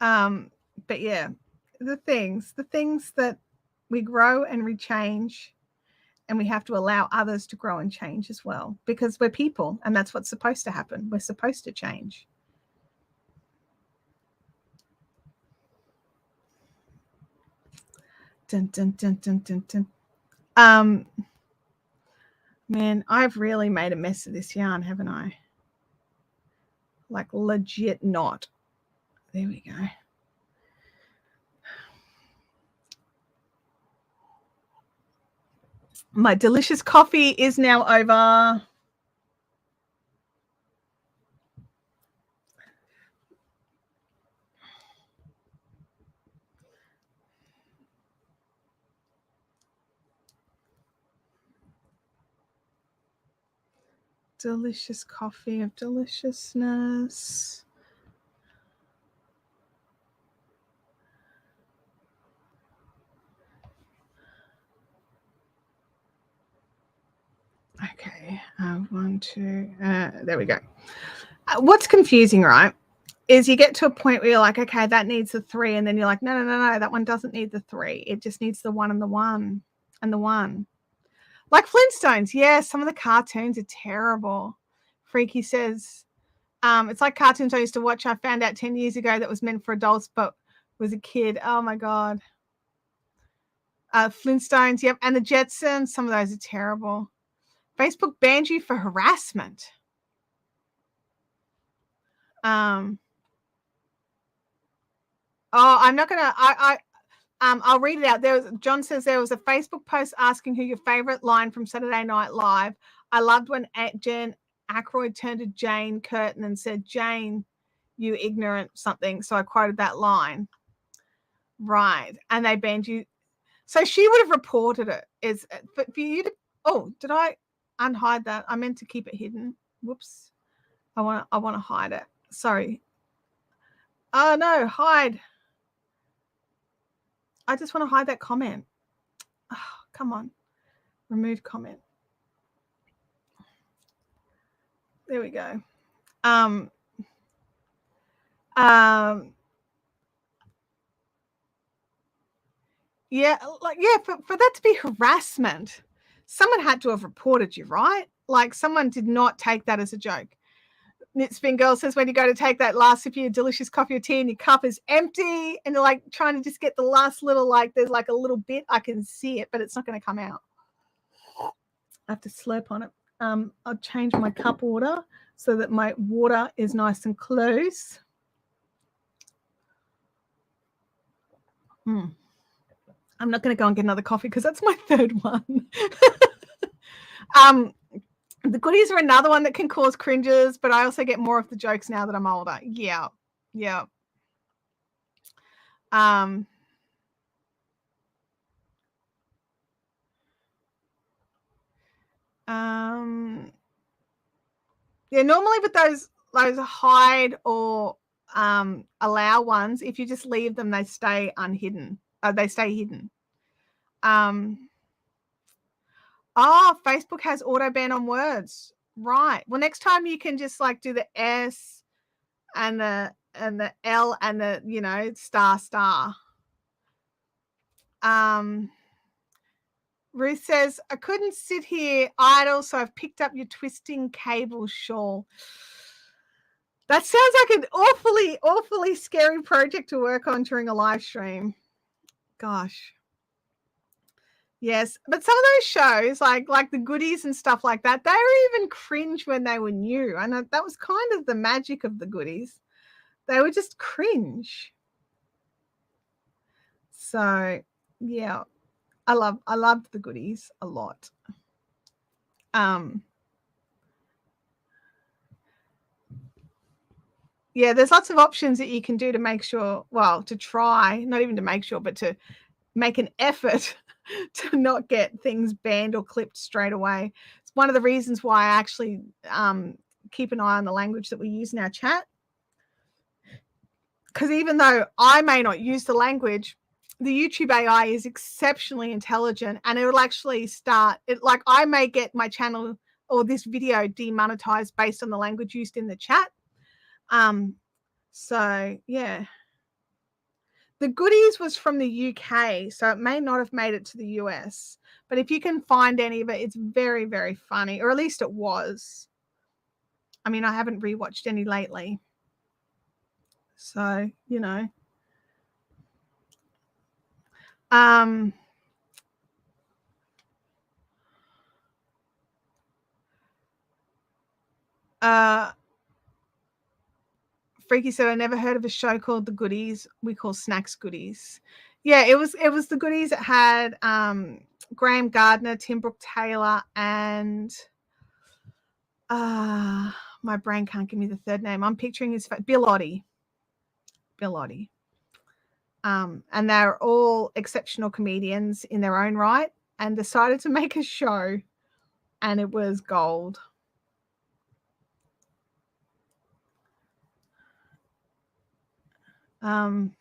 But yeah, the things that we grow and we change, and we have to allow others to grow and change as well, because we're people, and that's what's supposed to happen. We're supposed to change. Dun, dun, dun, dun, dun, dun. Man, I've really made a mess of this yarn, haven't I? Like legit not. There we go. My delicious coffee is now over. Delicious coffee of deliciousness. Okay, one, two, there we go. What's confusing, right, is you get to a point where you're like, okay, that needs the 3, and then you're like, no, that one doesn't need the 3. It just needs the 1 and the 1 and the 1. Like Flintstones, yeah, some of the cartoons are terrible. Freaky says, it's like cartoons I used to watch. I found out 10 years ago that was meant for adults, but was a kid. Oh my God. Flintstones, yep, and the Jetsons, some of those are terrible. Facebook banned you for harassment. I'm not gonna. I'll read it out. John says there was a Facebook post asking who your favorite line from Saturday Night Live. I loved when Jen Aykroyd turned to Jane Curtin and said, "Jane, you ignorant something." So I quoted that line. Right, and they banned you. So she would have reported it. Is for you to? Oh, did I unhide that? I meant to keep it hidden. Whoops. I want to hide it. Sorry. Oh no, hide. I just want to hide that comment. Oh, come on. Remove comment. There we go. Yeah, for that to be harassment, someone had to have reported you, right? Like someone did not take that as a joke. Knitspin Girl says when you go to take that last sip of your delicious coffee or tea and your cup is empty and you're like trying to just get the last little, like there's like a little bit, I can see it, but it's not going to come out. I have to slurp on it. I'll change my cup order so that my water is nice and close. I'm not going to go and get another coffee because that's my third one. The goodies are another one that can cause cringes, but I also get more of the jokes now that I'm older. Yeah. Yeah. Yeah, normally with those hide or allow ones, if you just leave them, they stay unhidden. They stay hidden. Facebook has auto ban on words. Right. Well, next time you can just like do the S and the L and the star. Ruth says, I couldn't sit here idle, so I've picked up your twisting cable shawl. That sounds like an awfully, awfully scary project to work on during a live stream. Gosh. Yes, but some of those shows, like the goodies and stuff like that, they were even cringe when they were new. And that was kind of the magic of the goodies. They were just cringe. So, yeah, I loved the goodies a lot. Yeah, there's lots of options that you can do to make sure, well, to try, not even to make sure, but to make an effort to not get things banned or clipped straight away. It's one of the reasons why I actually keep an eye on the language that we use in our chat. because even though I may not use the language, the YouTube AI is exceptionally intelligent, and it will actually start it. Like, I may get my channel or this video demonetized based on the language used in the chat. So yeah, the goodies was from the UK, so it may not have made it to the US. But if you can find any of it, it's very, very funny, or at least it was. I mean, I haven't rewatched any lately, so you know. Freaky said, I never heard of a show called The Goodies. We call snacks goodies. Yeah, it was The Goodies. It had Graham Gardner, Tim Brooke Taylor, and my brain can't give me the third name. I'm picturing his face. Bill Oddie. And they're all exceptional comedians in their own right, and decided to make a show, and it was gold. John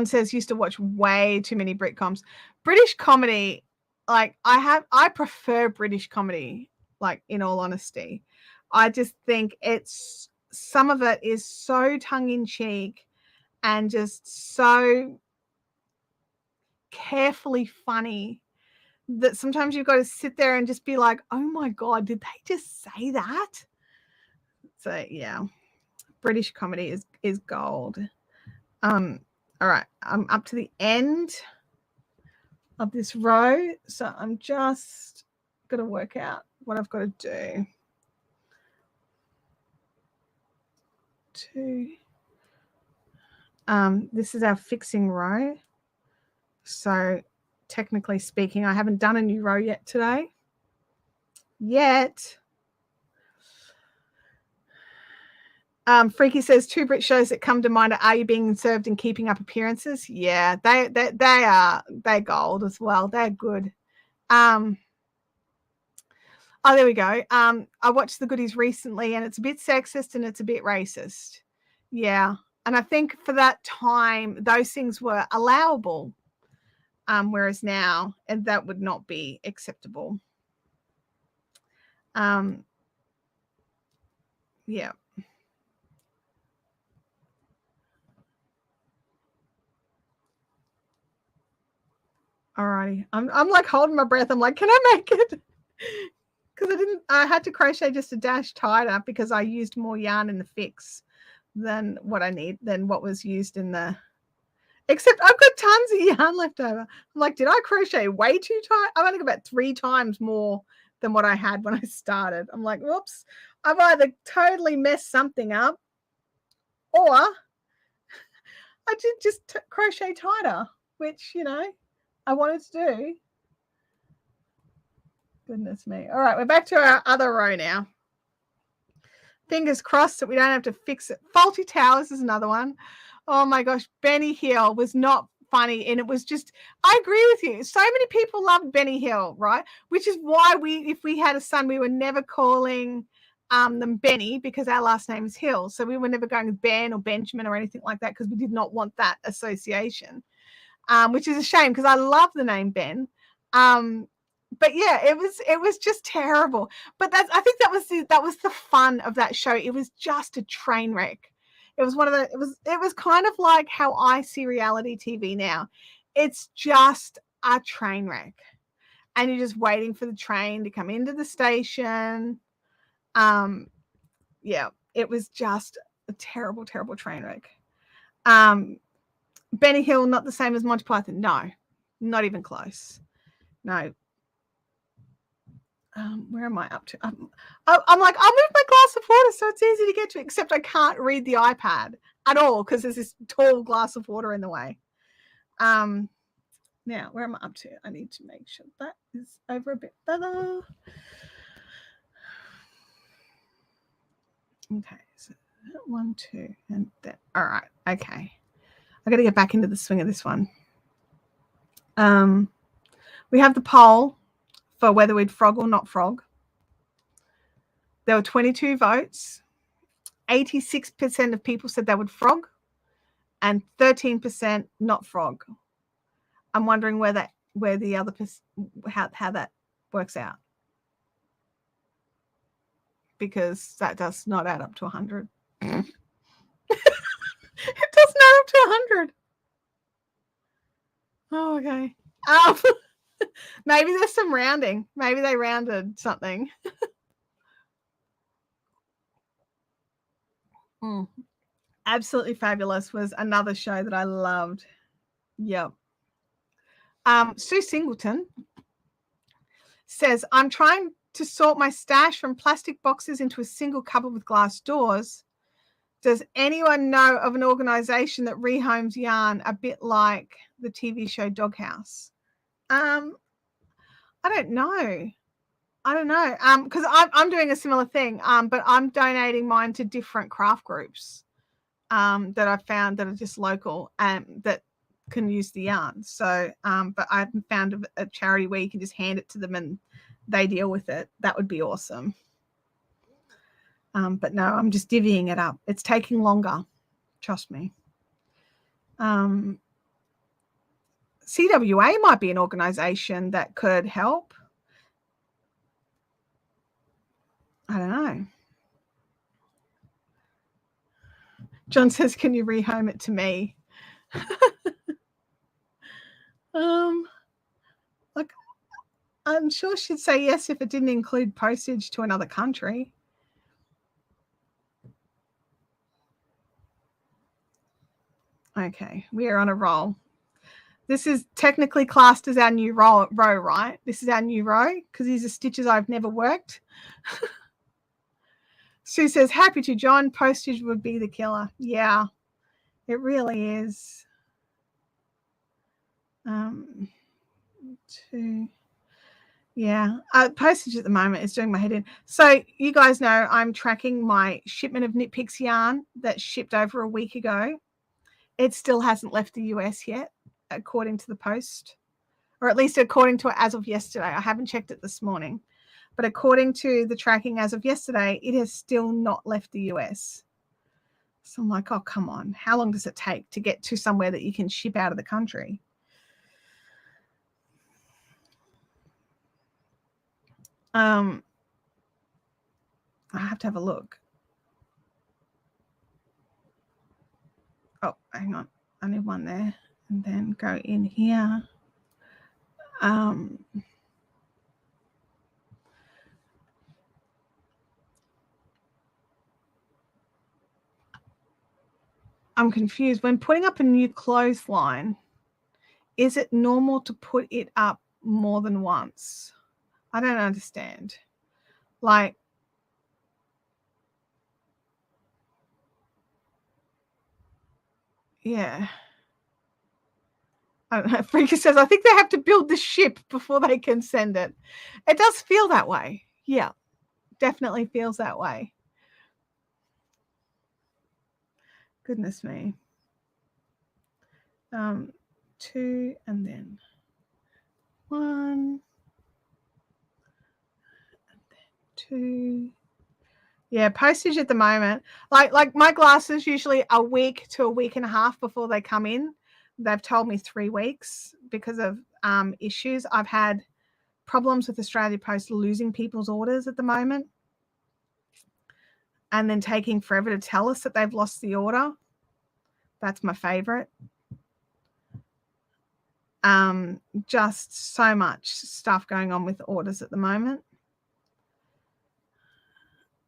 says, used to watch way too many Britcoms. British comedy, like I prefer British comedy, like, in all honesty. I just think some of it is so tongue-in-cheek and just so carefully funny that sometimes you've got to sit there and just be like, oh my God, did they just say that? So yeah, British comedy is gold. All right, I'm up to the end of this row, so I'm just going to work out what I've got to do. 2. This is our fixing row. So technically speaking, I haven't done a new row yet today. Freaky says 2 Brit shows that come to mind are You Being Served and Keeping Up Appearances. Yeah, they're gold as well. They're good. Oh, there we go. I watched The Goodies recently, and it's a bit sexist and it's a bit racist. Yeah, and I think for that time, those things were allowable, whereas now, and that would not be acceptable. Yeah. Alrighty, I'm like holding my breath. I'm like, can I make it? Because I had to crochet just a dash tighter because I used more yarn in the fix than what was used in the. Except I've got tons of yarn left over. I'm like, did I crochet way too tight? I've only got about 3 times more than what I had when I started. I'm like, whoops, I've either totally messed something up, or I did just crochet tighter, which, I wanted to do. Goodness me. All right, we're back to our other row now. Fingers crossed that we don't have to fix it. Faulty Towers is another one. Oh my gosh, Benny Hill was not funny, and it was just, I agree with you. So many people loved Benny Hill, right? Which is why if we had a son, we were never calling them Benny, because our last name is Hill. So we were never going with Ben or Benjamin or anything like that, because we did not want that association, which is a shame because I love the name Ben. But yeah, it was just terrible. But I think that was the fun of that show. It was just a train wreck. It was it was kind of like how I see reality TV now. It's just a train wreck, and you're just waiting for the train to come into the station. Yeah, it was just a terrible, terrible train wreck. Benny Hill, not the same as Monty Python. No, not even close. No. Where am I up to? I'm like, I'll move my glass of water so it's easy to get to, except I can't read the iPad at all because there's this tall glass of water in the way. Now, where am I up to? I need to make sure that is over a bit better. Okay, so 1, 2, and then, all right, okay. I got to get back into the swing of this one. We have the poll for whether we'd frog or not frog. There were 22 votes. 86% of people said they would frog. and 13% not frog. I'm wondering where the other how that works out, because that does not add up to 100. It doesn't add up to 100. Oh, okay. Maybe there's some rounding. Maybe they rounded something. Absolutely Fabulous was another show that I loved. Yep. Sue Singleton says, I'm trying to sort my stash from plastic boxes into a single cupboard with glass doors. Does anyone know of an organization that rehomes yarn a bit like the TV show Doghouse? I don't know. Because I'm doing a similar thing, but I'm donating mine to different craft groups that I've found that are just local and that can use the yarn. So, but I haven't found a charity where you can just hand it to them and they deal with it. That would be awesome. But no, I'm just divvying it up. It's taking longer. Trust me. CWA might be an organization that could help. I don't know. John says, can you rehome it to me? Like, I'm sure she'd say yes if it didn't include postage to another country. Okay, we are on a roll. This is technically classed as our new row, right? This is our new row because these are stitches I've never worked. Sue says, happy to, John. Postage would be the killer. Yeah, it really is. Postage at the moment is doing my head in. So you guys know I'm tracking my shipment of Knit Picks yarn that shipped over a week ago. It still hasn't left the US yet, according to the post, or at least according to as of yesterday. I haven't checked it this morning, but according to the tracking as of yesterday, it has still not left the US. So I'm like, oh, come on. How long does it take to get to somewhere that you can ship out of the country? I have to have a look. Oh, hang on. I need one there. And then go in here. I'm confused. When putting up a new clothesline, is it normal to put it up more than once? I don't understand. Like, yeah. I don't know. Freaker says, I think they have to build the ship before they can send it. It does feel that way. Yeah, definitely feels that way. Goodness me. 2 and then 1 and then 2. Yeah, postage at the moment. Like my glasses usually a week to a week and a half before they come in. They've told me 3 weeks because of issues. I've had problems with Australia Post losing people's orders at the moment and then taking forever to tell us that they've lost the order. That's my favorite. Just so much stuff going on with orders at the moment.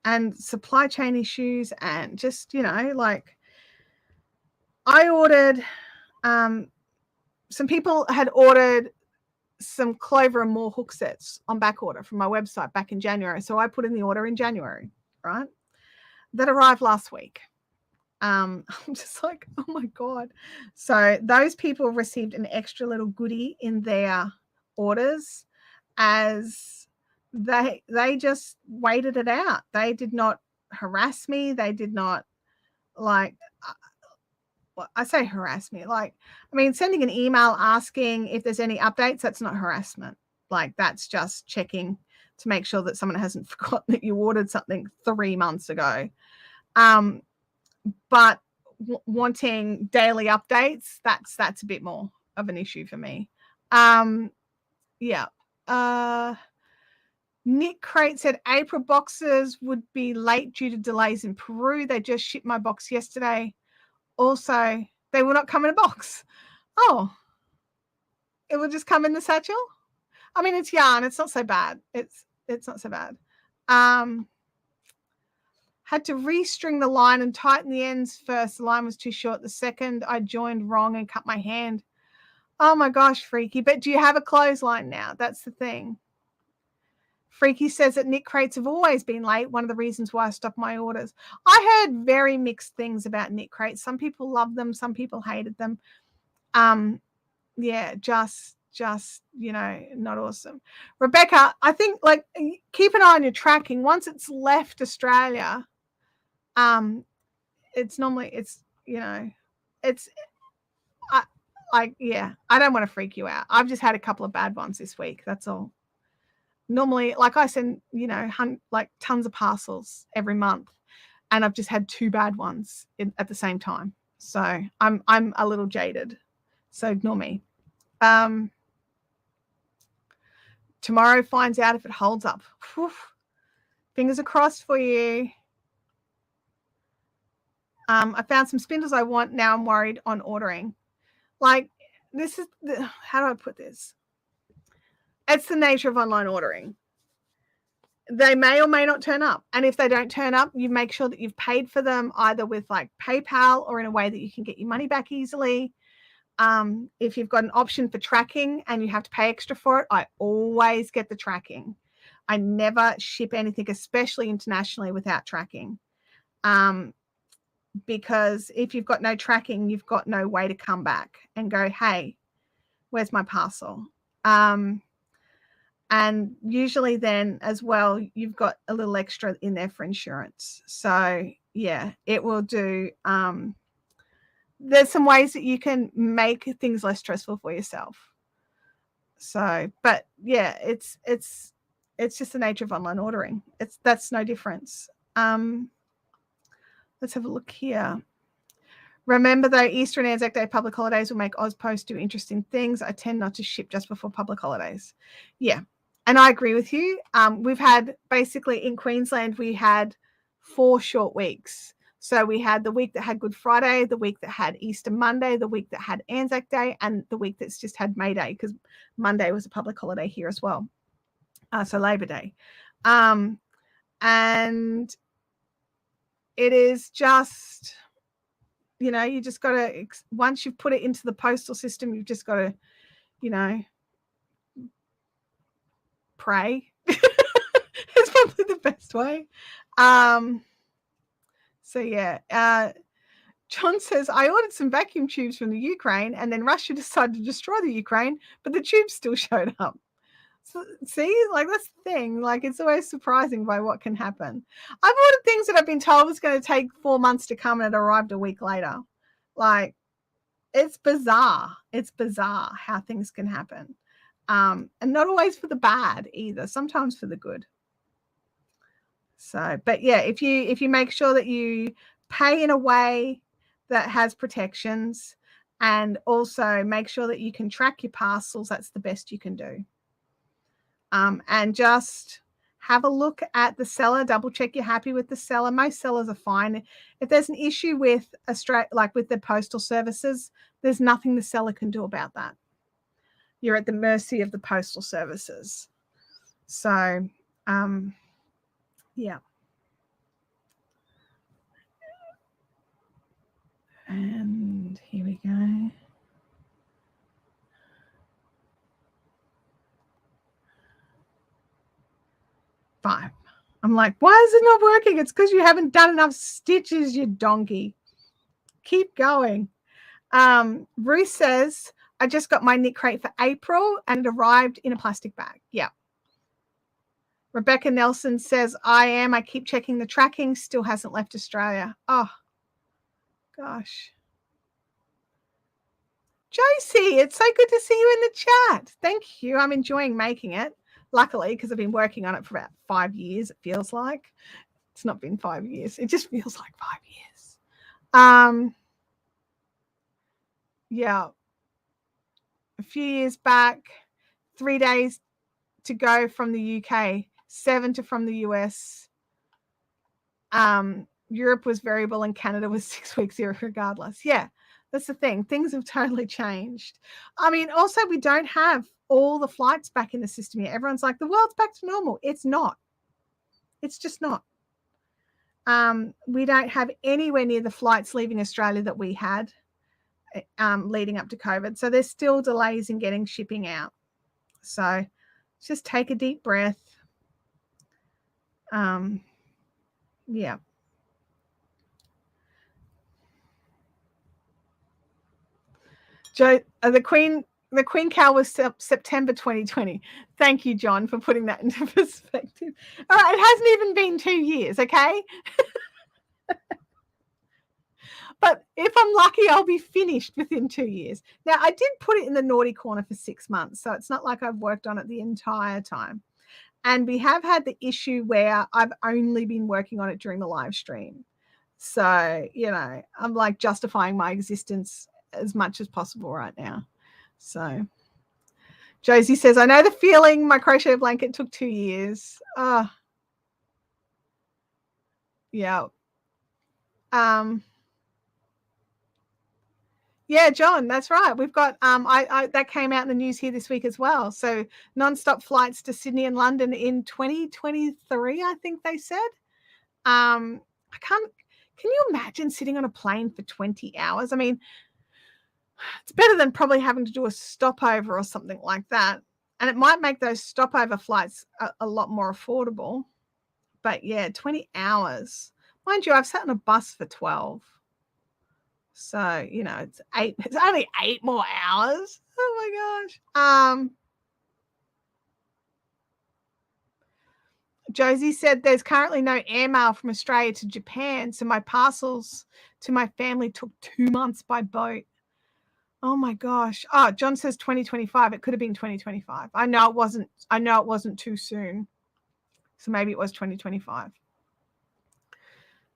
And supply chain issues and just, like I ordered, some people had ordered some Clover and More hook sets on back order from my website back in January. So I put in the order in January, right? That arrived last week. I'm just like, oh my God. So those people received an extra little goodie in their orders as they just waited it out. They did not harass me. They did not I say harass me. Sending an email asking if there's any updates, that's not harassment. That's just checking to make sure that someone hasn't forgotten that you ordered something 3 months ago. But wanting daily updates, that's a bit more of an issue for me. Yeah. Nick Crate said April boxes would be late due to delays in Peru. They just shipped my box yesterday. Also, they will not come in a box. Oh, it will just come in the satchel? I mean, it's yarn. It's not so bad. It's not so bad. Had to restring the line and tighten the ends first. The line was too short. The second, I joined wrong and cut my hand. Oh my gosh, Freaky. But do you have a clothesline now? That's the thing. Freaky says that Nick Crates have always been late. One of the reasons why I stopped my orders. I heard very mixed things about Nick Crates. Some people loved them. Some people hated them. Yeah, just, not awesome. Rebecca, I think like keep an eye on your tracking. Once it's left Australia, it's normally, I don't want to freak you out. I've just had a couple of bad ones this week. That's all. Normally, like I send, like tons of parcels every month, and I've just had 2 bad ones at the same time. So I'm a little jaded. So ignore me. Tomorrow finds out if it holds up. Whew. Fingers are crossed for you. I found some spindles I want. Now I'm worried on ordering. Like, this is how do I put this? It's the nature of online ordering. They may or may not turn up. And if they don't turn up, you make sure that you've paid for them either with like PayPal or in a way that you can get your money back easily. If you've got an option for tracking and you have to pay extra for it, I always get the tracking. I never ship anything, especially internationally, without tracking. Because if you've got no tracking, you've got no way to come back and go, hey, where's my parcel? And usually then as well, you've got a little extra in there for insurance. So yeah, it will do. There's some ways that you can make things less stressful for yourself. So, but yeah, it's just the nature of online ordering. That's no difference. Let's have a look here. Remember though, Easter and Anzac Day public holidays will make AusPost do interesting things. I tend not to ship just before public holidays. Yeah. And I agree with you. We've had basically in Queensland, we had 4 short weeks. So we had the week that had Good Friday, the week that had Easter Monday, the week that had Anzac Day, and the week that's just had May Day, because Monday was a public holiday here as well. So Labor Day. And it is just, you just got to, once you've put it into the postal system, you've just got to, pray. It's probably the best way. So yeah, John says, I ordered some vacuum tubes from the Ukraine and then Russia decided to destroy the Ukraine, but the tubes still showed up. So, see, like that's the thing. Like it's always surprising by what can happen. I've ordered things that I've been told was going to take 4 months to come and it arrived a week later. Like it's bizarre. It's bizarre how things can happen. And not always for the bad either, sometimes for the good. So, but yeah, if you make sure that you pay in a way that has protections and also make sure that you can track your parcels, that's the best you can do. And just have a look at the seller, double check you're happy with the seller. Most sellers are fine. If there's an issue with like with the postal services, there's nothing the seller can do about that. You're at the mercy of the postal services. So, yeah. And here we go. Five. I'm like, why is it not working? It's because you haven't done enough stitches, you donkey. Keep going. Ruth says, I just got my knit crate for April and it arrived in a plastic bag. Yeah. Rebecca Nelson says, I keep checking the tracking, still hasn't left Australia. Oh, gosh. Josie, it's so good to see you in the chat. Thank you. I'm enjoying making it. Luckily, because I've been working on it for about 5 years, it feels like. It's not been 5 years. It just feels like 5 years. Yeah. A few years back, 3 days to go from the UK, 7 to from the US. Europe was variable and Canada was 6 weeks regardless. Yeah, that's the thing. Things have totally changed. I mean, also, we don't have all the flights back in the system yet. Everyone's like, the world's back to normal. It's not. It's just not. We don't have anywhere near the flights leaving Australia that we had leading up to COVID. So there's still delays in getting shipping out. So just take a deep breath. Yeah. Joe, the Queen Cow was September 2020. Thank you, John, for putting that into perspective. All right, it hasn't even been 2 years, okay? But if I'm lucky, I'll be finished within 2 years. Now, I did put it in the naughty corner for 6 months, so it's not like I've worked on it the entire time. And we have had the issue where I've only been working on it during the live stream. So, you know, I'm like justifying my existence as much as possible right now. So Josie says, I know the feeling. My crochet blanket took 2 years. Yeah. Yeah, John, that's right. We've got I that came out in the news here this week as well. So non-stop flights to Sydney and London in 2023, I think they said. Can you imagine sitting on a plane for 20 hours? I mean, it's better than probably having to do a stopover or something like that. And it might make those stopover flights a lot more affordable. But yeah, 20 hours. Mind you, I've sat on a bus for 12. So, you know, it's only 8 more hours. Oh my gosh. Josie said there's currently no airmail from Australia to Japan. So my parcels to my family took 2 months by boat. Oh my gosh. Oh, John says 2025. It could have been 2025. I know it wasn't too soon. So maybe it was 2025.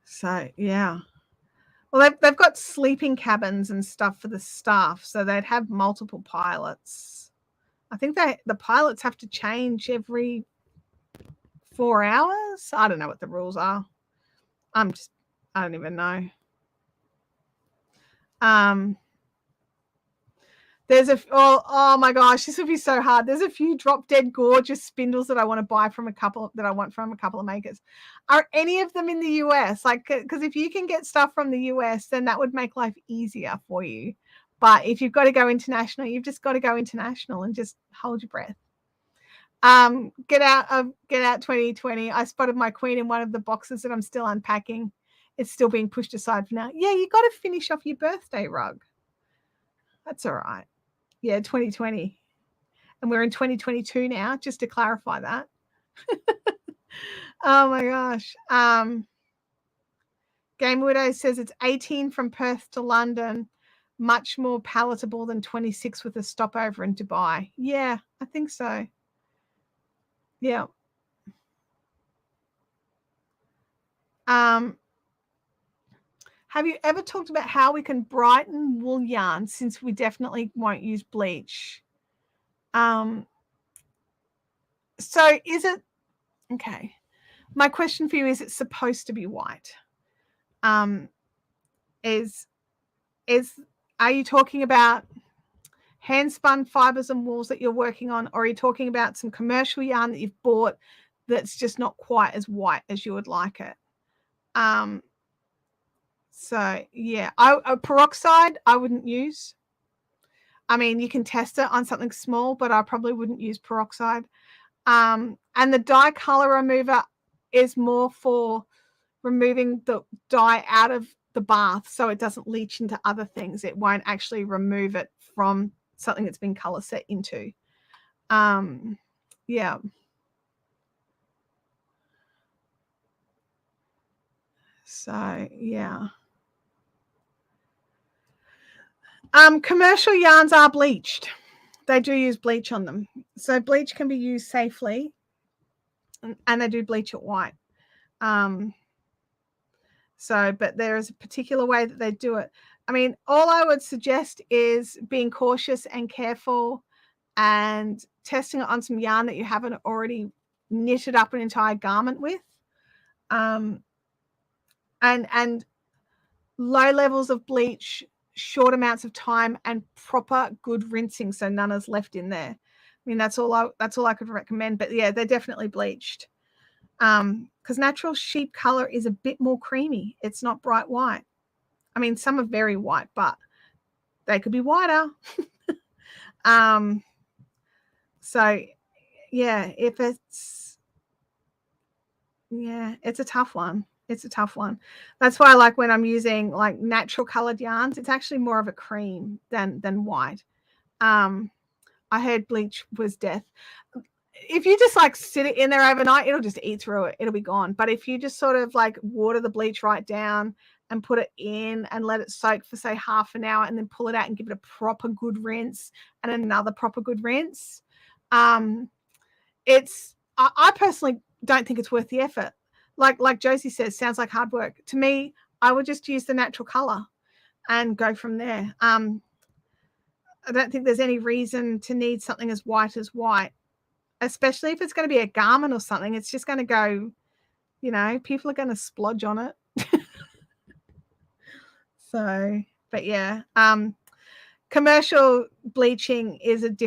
So yeah. Well, they've got sleeping cabins and stuff for the staff, so they'd have multiple pilots. I think the pilots have to change every 4 hours. I don't know what the rules are. I don't even know. There's oh my gosh, this would be so hard. There's a few drop dead gorgeous spindles that I want to buy from a couple of makers. Are any of them in the US? Like, because if you can get stuff from the US, then that would make life easier for you. But if you've got to go international, you've just got to go international and just hold your breath. Get out 2020. I spotted my queen in one of the boxes that I'm still unpacking. It's still being pushed aside for now. Yeah, you got to finish off your birthday rug. That's all right. Yeah, 2020. And we're in 2022 now, just to clarify that. Oh my gosh. Game Widow says it's 18 from Perth to London, much more palatable than 26 with a stopover in Dubai. Yeah, I think so. Yeah. Have you ever talked about how we can brighten wool yarn, since we definitely won't use bleach? So is it okay? My question for you is: it's supposed to be white? Are you talking about hand spun fibers and wools that you're working on, or are you talking about some commercial yarn that you've bought that's just not quite as white as you would like it? So yeah, a peroxide I wouldn't use. I mean, you can test it on something small, but I probably wouldn't use peroxide. And the dye color remover is more for removing the dye out of the bath so it doesn't leach into other things. It won't actually remove it from something that's been color set into. Yeah. So yeah. Commercial yarns are bleached. They do use bleach on them. So bleach can be used safely, and they do bleach it white. So, but there is a particular way that they do it. I mean, all I would suggest is being cautious and careful and testing it on some yarn that you haven't already knitted up an entire garment with. And low levels of bleach, short amounts of time, and proper good rinsing so none is left in there. I mean, that's all I could recommend. But yeah, they're definitely bleached. Because natural sheep color is a bit more creamy. It's not bright white. I mean, some are very white, but they could be whiter. So yeah, it's a tough one. It's a tough one. That's why I like when I'm using like natural colored yarns, it's actually more of a cream than white. I heard bleach was death. If you just like sit it in there overnight, it'll just eat through it. It'll be gone. But if you just sort of like water the bleach right down and put it in and let it soak for say half an hour and then pull it out and give it a proper good rinse and another proper good rinse, I personally don't think it's worth the effort. Like Josie says, sounds like hard work. To me, I would just use the natural color and go from there. I don't think there's any reason to need something as white, especially if it's going to be a garment or something. It's just going to go, people are going to splodge on it. So, but yeah, commercial bleaching is it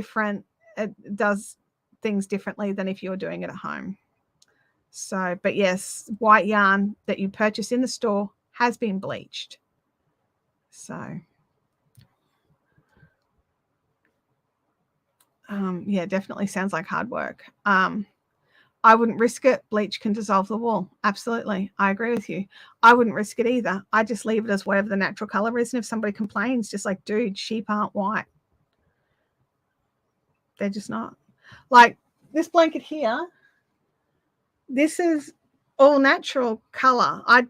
does things differently than if you're doing it at home. So, but yes, white yarn that you purchase in the store has been bleached. So, yeah, definitely sounds like hard work. I wouldn't risk it. Bleach can dissolve the wool. Absolutely. I agree with you. I wouldn't risk it either. I just leave it as whatever the natural color is. And if somebody complains, just like, dude, sheep aren't white. They're just not. Like this blanket here, this is all natural color. I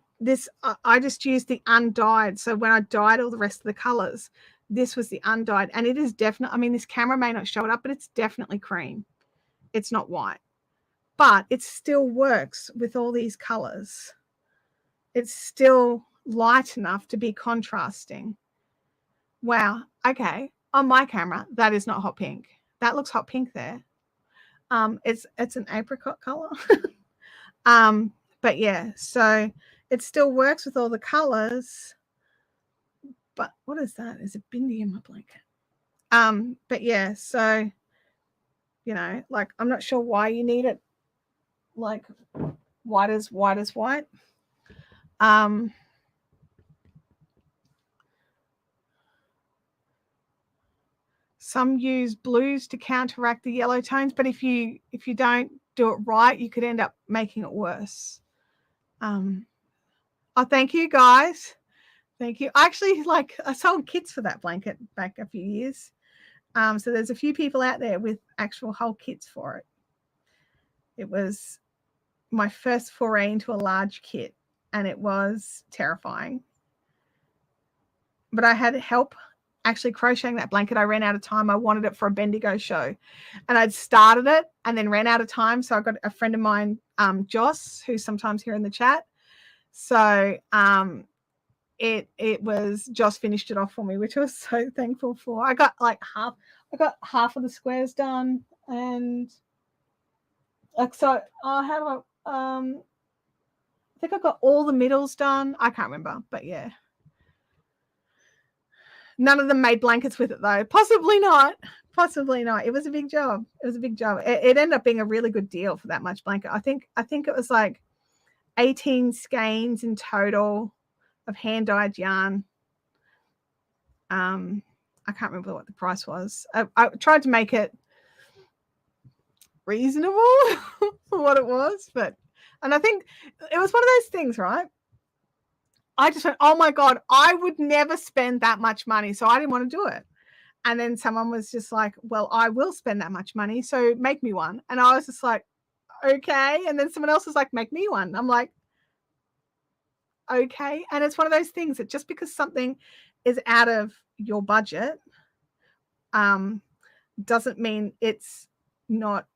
just used the undyed. So when I dyed all the rest of the colors, this was the undyed. And it is definitely, I mean, this camera may not show it up, but it's definitely cream. It's not white. But it still works with all these colors. It's still light enough to be contrasting. Wow. Okay. On my camera, that is not hot pink. That looks hot pink there. It's an apricot color. But yeah, so it still works with all the colors. But what is that? Is it bindi in my blanket? But yeah, so like I'm not sure why you need it like white as white. Some use blues to counteract the yellow tones, but if you don't do it right, you could end up making it worse. Oh, thank you guys. Thank you. Actually, I sold kits for that blanket back a few years. So there's a few people out there with actual whole kits for it. It was my first foray into a large kit, and it was terrifying. But I had help actually crocheting that blanket. I ran out of time. I wanted it for a Bendigo show, and I'd started it and then ran out of time. So I got a friend of mine, Joss, who's sometimes here in the chat. So it was Joss finished it off for me, which I was so thankful for. I got half of the squares done, and so how do I think I got all the middles done. I can't remember, but yeah. None of them made blankets with it though. Possibly not. It was a big job. It ended up being a really good deal for that much blanket. I think it was like 18 skeins in total of hand-dyed yarn. I can't remember what the price was. I tried to make it reasonable for what it was, and I think it was one of those things, right? I just went, oh my God, I would never spend that much money. So I didn't want to do it. And then someone was just like, well, I will spend that much money. So make me one. And I was just like, okay. And then someone else was like, make me one. I'm like, okay. And it's one of those things that just because something is out of your budget doesn't mean it's not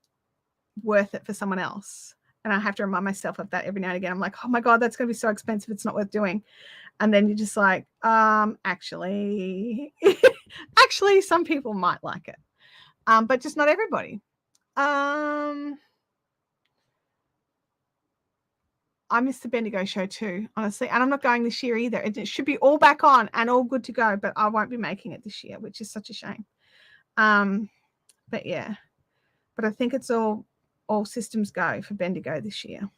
worth it for someone else. And I have to remind myself of that every now and again. I'm like, oh my God, that's going to be so expensive. It's not worth doing. And then you're just like, actually, some people might like it, but just not everybody. I missed the Bendigo show too, honestly, and I'm not going this year either. It should be all back on and all good to go, but I won't be making it this year, which is such a shame. But yeah, but I think it's all systems go for Bendigo this year.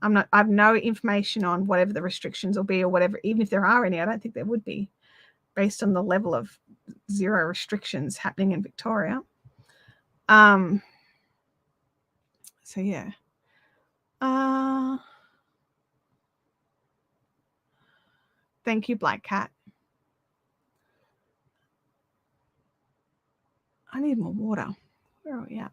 I have no information on whatever the restrictions will be or whatever, even if there are any. I don't think there would be, based on the level of zero restrictions happening in Victoria. So yeah. Thank you, Black Cat. I need more water. Where are we at?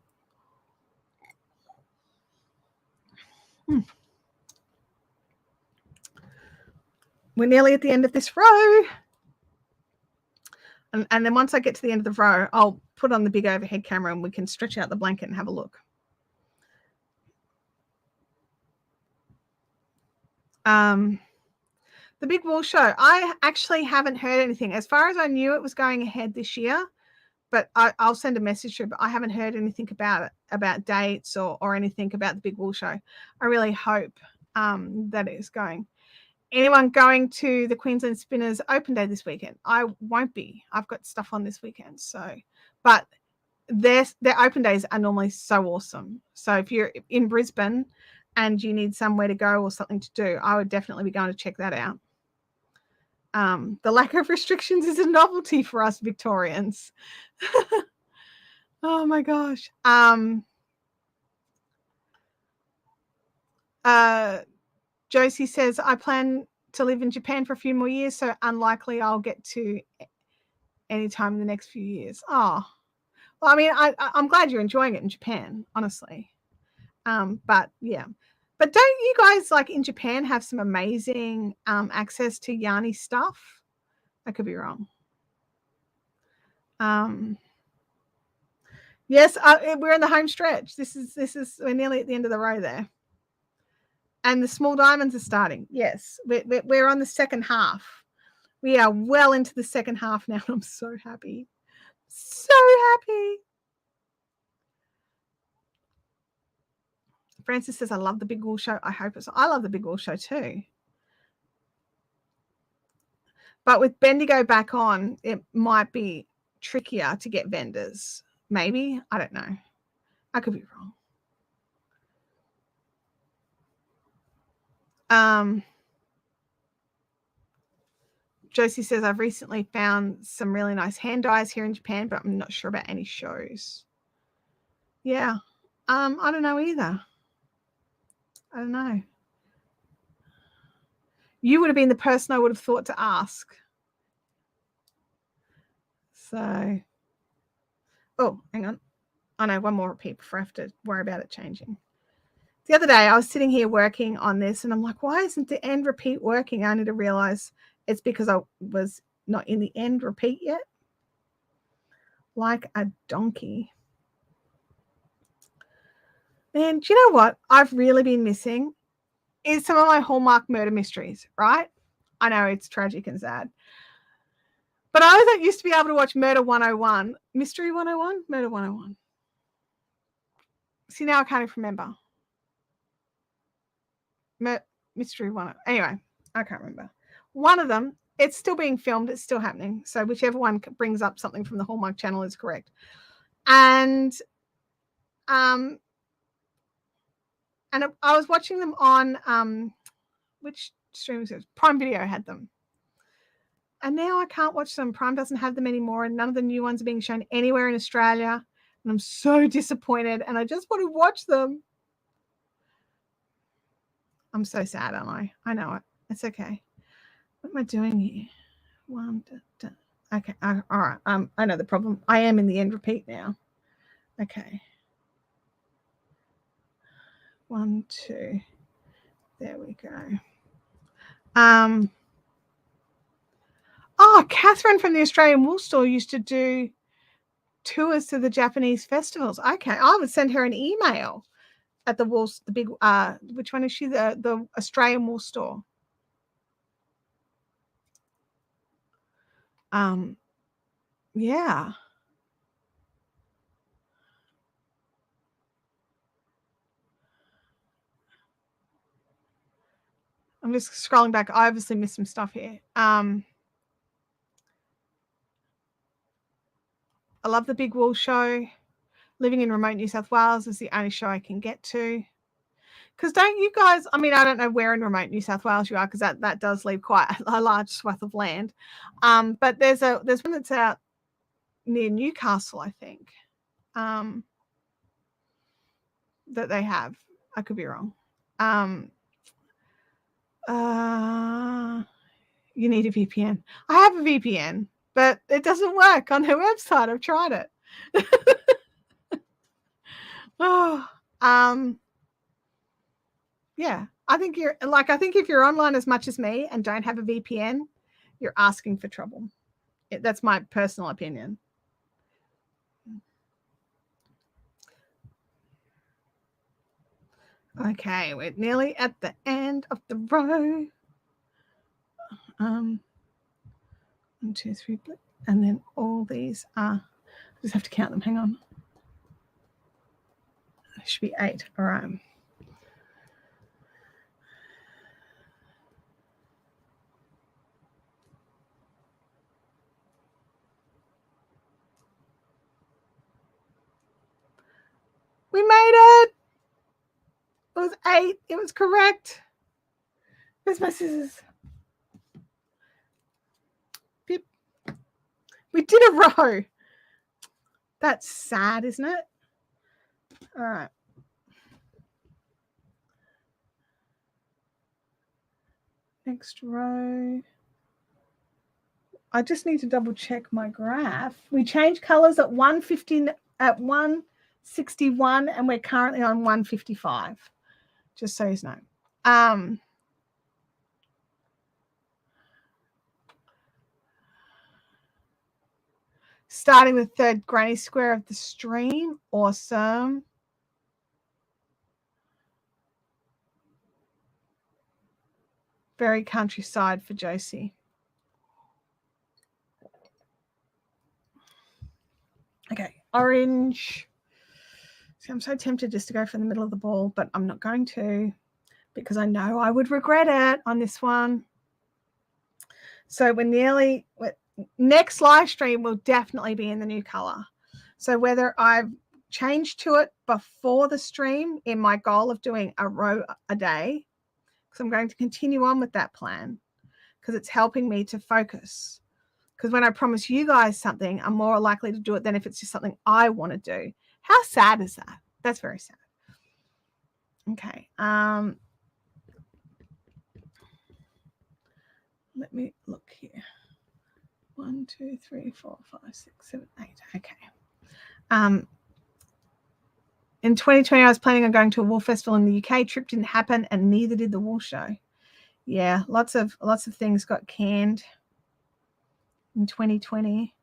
We're nearly at the end of this row. And then once I get to the end of the row, I'll put on the big overhead camera and we can stretch out the blanket and have a look. The Big Wool Show. I actually haven't heard anything. As far as I knew, it was going ahead this year, but I'll send a message to her, but I haven't heard anything about it, about dates or anything about the Big Wool Show. I really hope that it is going. Anyone going to the Queensland Spinners Open Day this weekend? I won't be. I've got stuff on this weekend. So, but their open days are normally so awesome. So if you're in Brisbane and you need somewhere to go or something to do, I would definitely be going to check that out. The lack of restrictions is a novelty for us Victorians. Oh my gosh. Josie says, I plan to live in Japan for a few more years, so unlikely I'll get to any time in the next few years. Oh, well, I mean, I'm glad you're enjoying it in Japan, honestly. But yeah. But don't you guys, like, in Japan have some amazing access to Yarny stuff? I could be wrong. Yes, we're in the home stretch. We're nearly at the end of the row there. And the small diamonds are starting. Yes, we're on the second half. We are well into the second half now. I'm so happy. So happy. Francis says, I love the Big Wool Show. I love the Big Wool Show too. But with Bendigo back on, it might be trickier to get vendors. Maybe. I don't know. I could be wrong. Josie says, I've recently found some really nice hand dyes here in Japan, but I'm not sure about any shows. Yeah. I don't know either. I don't know. You would have been the person I would have thought to ask. So, oh, hang on. I know, one more repeat before I have to worry about it changing. The other day, I was sitting here working on this, and I'm like, why isn't the end repeat working? I need to realize it's because I was not in the end repeat yet. Like a donkey. And do you know what I've really been missing? Is some of my Hallmark murder mysteries, right? I know it's tragic and sad. But I used to be able to watch Murder 101. Mystery 101? Murder 101. See, now I can't even remember. Mystery 101. Anyway, I can't remember. One of them, it's still being filmed. It's still happening. So whichever one brings up something from the Hallmark channel is correct. And I was watching them on which streaming service? Prime Video had them. And now I can't watch them. Prime doesn't have them anymore, and none of the new ones are being shown anywhere in Australia. And I'm so disappointed, and I just want to watch them. I'm so sad, aren't I? I know it. It's okay. What am I doing here? Okay. All right. I know the problem. I am in the end repeat now. Okay. 1, 2. There we go. Oh, Catherine from the Australian Wool Store used to do tours to the Japanese festivals. Okay, I would send her an email at the Wool's, the big, which one is she? The Australian wool store. Yeah. I'm just scrolling back. I obviously missed some stuff here. I love the Big Wool Show. Living in remote New South Wales is the only show I can get to. Because don't you guys, I mean, I don't know where in remote New South Wales you are, because that does leave quite a large swath of land. But there's one that's out near Newcastle, I think, that they have. I could be wrong. You need a VPN. I have a VPN, but it doesn't work on their website. I've tried it. Yeah, I think if you're online as much as me and don't have a VPN, you're asking for trouble. That's my personal opinion. Okay, we're nearly at the end of the row. 1, 2, 3, and then all these are, I just have to count them. Hang on. It should be 8. All right. We made it. It was 8. It was correct. Where's my scissors? Beep. We did a row. That's sad, isn't it? All right. Next row. I just need to double check my graph. We changed colors at 150, at 161, and we're currently on 155. Just so you know. Starting with third granny square of the stream. Awesome. Very countryside for Josie. Okay, orange. See, I'm so tempted just to go for the middle of the ball, but I'm not going to, because I know I would regret it on this one. So we're nearly, next live stream will definitely be in the new color. So whether I've changed to it before the stream in my goal of doing a row a day, because I'm going to continue on with that plan, because it's helping me to focus. Because when I promise you guys something, I'm more likely to do it than if it's just something I want to do. How sad is that? That's very sad. Okay. Let me look here. 1, 2, 3, 4, 5, 6, 7, 8. Okay. In 2020, I was planning on going to a wool festival in the UK. Trip didn't happen, and neither did the wool show. Yeah, lots of things got canned in 2020.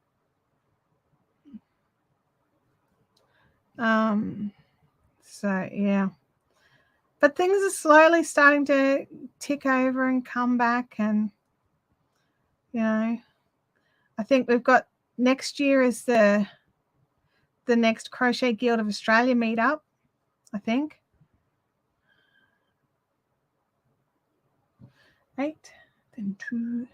So yeah, but things are slowly starting to tick over and come back, and you know, I think we've got next year is the next Crochet Guild of Australia meetup, I think. 8, then 2.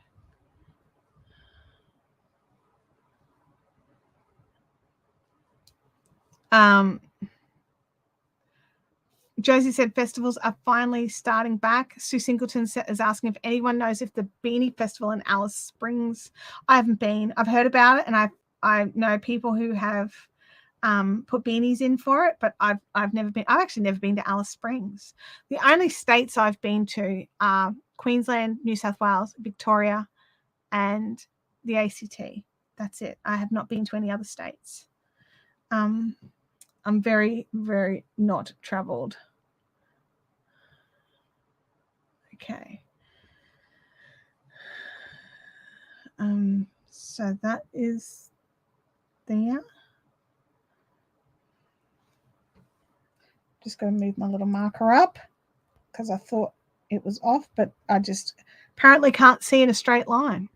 Josie said festivals are finally starting back. Sue Singleton is asking if anyone knows if the Beanie Festival in Alice Springs. I haven't been. I've heard about it, and I know people who have put beanies in for it, but I've never been. I've actually never been to Alice Springs. The only states I've been to are Queensland, New South Wales, Victoria, and the ACT. That's it. I have not been to any other states. I'm very, very not traveled. Okay. So that is there. Just going to move my little marker up because I thought it was off, but I just apparently can't see in a straight line.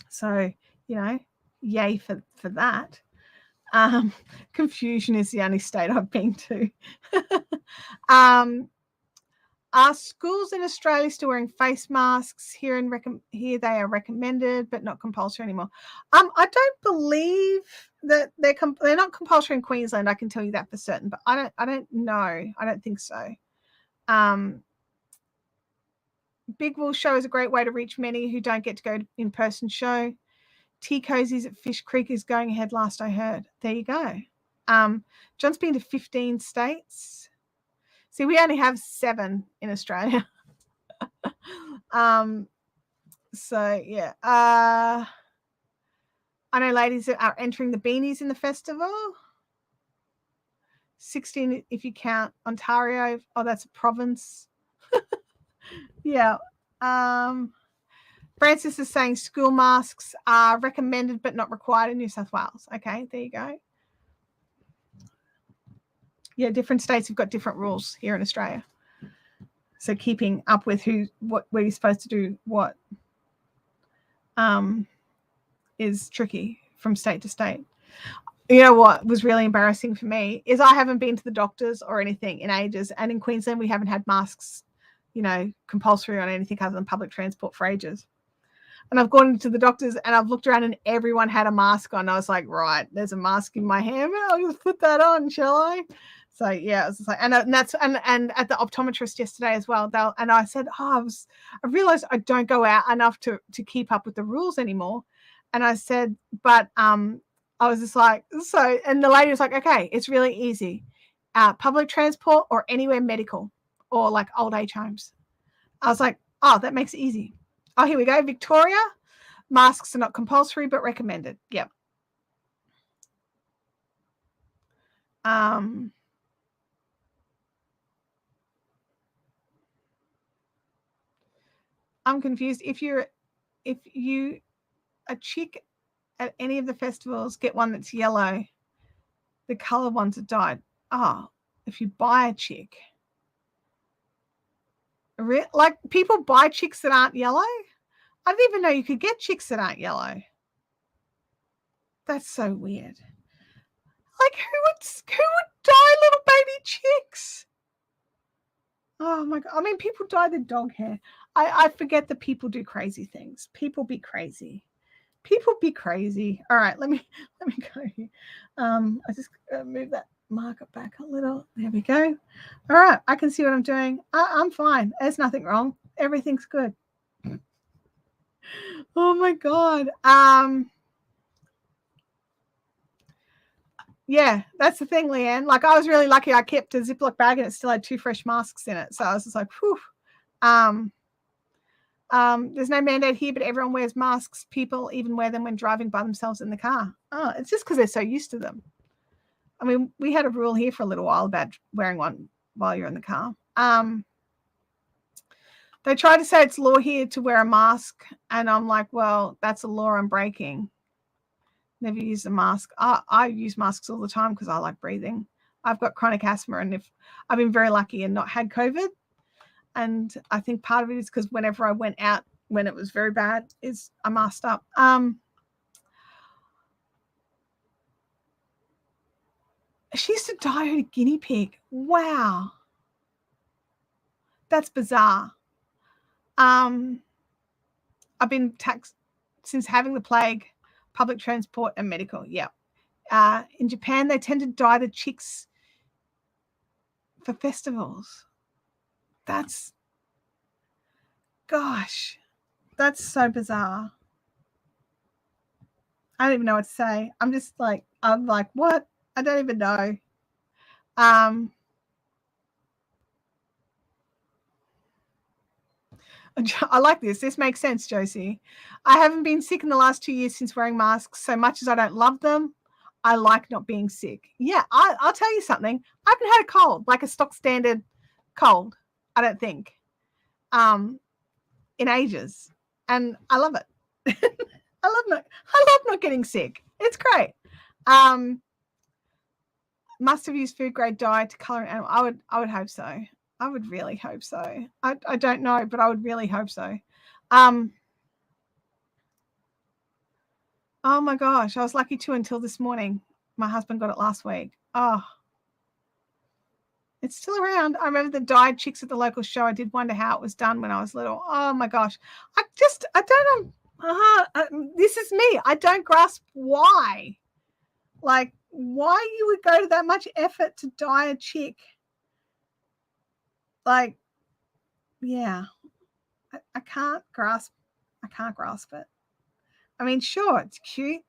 So, yay for that. Confusion is the only state I've been to. Are schools in Australia still wearing face masks? Here they are recommended, but not compulsory anymore. I don't believe that they're not compulsory in Queensland. I can tell you that for certain, but I don't know. I don't think so. Big Wool Show is a great way to reach many who don't get to go to in-person show. Tea Cozies at Fish Creek is going ahead last I heard. There you go. John's been to 15 states. See, we only have 7 in Australia. So, yeah. I know ladies that are entering the beanies in the festival. 16 if you count Ontario. Oh, that's a province. Yeah. Francis is saying school masks are recommended but not required in New South Wales. Okay, there you go. Yeah, different states have got different rules here in Australia. So keeping up with where you're supposed to do what is tricky from state to state. You know what was really embarrassing for me is I haven't been to the doctors or anything in ages. And in Queensland, we haven't had masks, compulsory on anything other than public transport for ages. And I've gone into the doctors and I've looked around and everyone had a mask on. I was like, right, there's a mask in my hand. I'll just put that on, shall I? So yeah, it was like, and at the optometrist yesterday as well. And I said, I realized I don't go out enough to keep up with the rules anymore. And I said, but I was just like, so, and the lady was like, okay, it's really easy. Public transport or anywhere medical or like old age homes. I was like, oh, that makes it easy. Oh, here we go. Victoria, masks are not compulsory but recommended. Yep. I'm confused. If you a chick at any of the festivals, get one that's yellow. The color ones are dyed. Oh, if you buy a chick. Like people buy chicks that aren't yellow? I didn't even know you could get chicks that aren't yellow. That's so weird. Like who would dye little baby chicks? Oh my God. I mean, people dye their dog hair. I forget that people do crazy things. People be crazy. People be crazy. All right, let me go here. I just move that marker back a little. There we go. All right, I can see what I'm doing. I'm fine. There's nothing wrong. Everything's good. Oh my God. Yeah, that's the thing, Leanne. Like I was really lucky. I kept a Ziploc bag and it still had 2 fresh masks in it. So I was just like, whew. There's no mandate here, but everyone wears masks. People even wear them when driving by themselves in the car. Oh, it's just because they're so used to them. I mean, we had a rule here for a little while about wearing one while you're in the car. They try to say it's law here to wear a mask, and I'm like, well, that's a law I'm breaking. Never use a mask. I use masks all the time because I like breathing. I've got chronic asthma, and if I've been very lucky and not had COVID. And I think part of it is because whenever I went out when it was very bad, is I masked up. She used to dye her guinea pig. Wow. That's bizarre. I've been taxed since having the plague, public transport and medical. Yeah. In Japan, they tend to dye the chicks for festivals. Gosh, that's so bizarre. I don't even know what to say. I'm like, what? I don't even know. I like this. This makes sense, Josie. I haven't been sick in the last 2 years since wearing masks. So much as I don't love them, I like not being sick. Yeah, I'll tell you something. I haven't had a cold, like a stock standard cold, I don't think, in ages. And I love it. I love not getting sick. It's great. Must have used food grade dye to color an animal. I would hope so. I would really hope so. I don't know, but I would really hope so. Oh my gosh, I was lucky too until this morning. My husband got it last week. Oh, it's still around. I remember the dyed chicks at the local show. I did wonder how it was done when I was little. Oh my gosh. I don't know. This is me. I don't grasp why. Like, why you would go to that much effort to dye a chick. Like, yeah. I can't grasp it. I mean, sure, it's cute.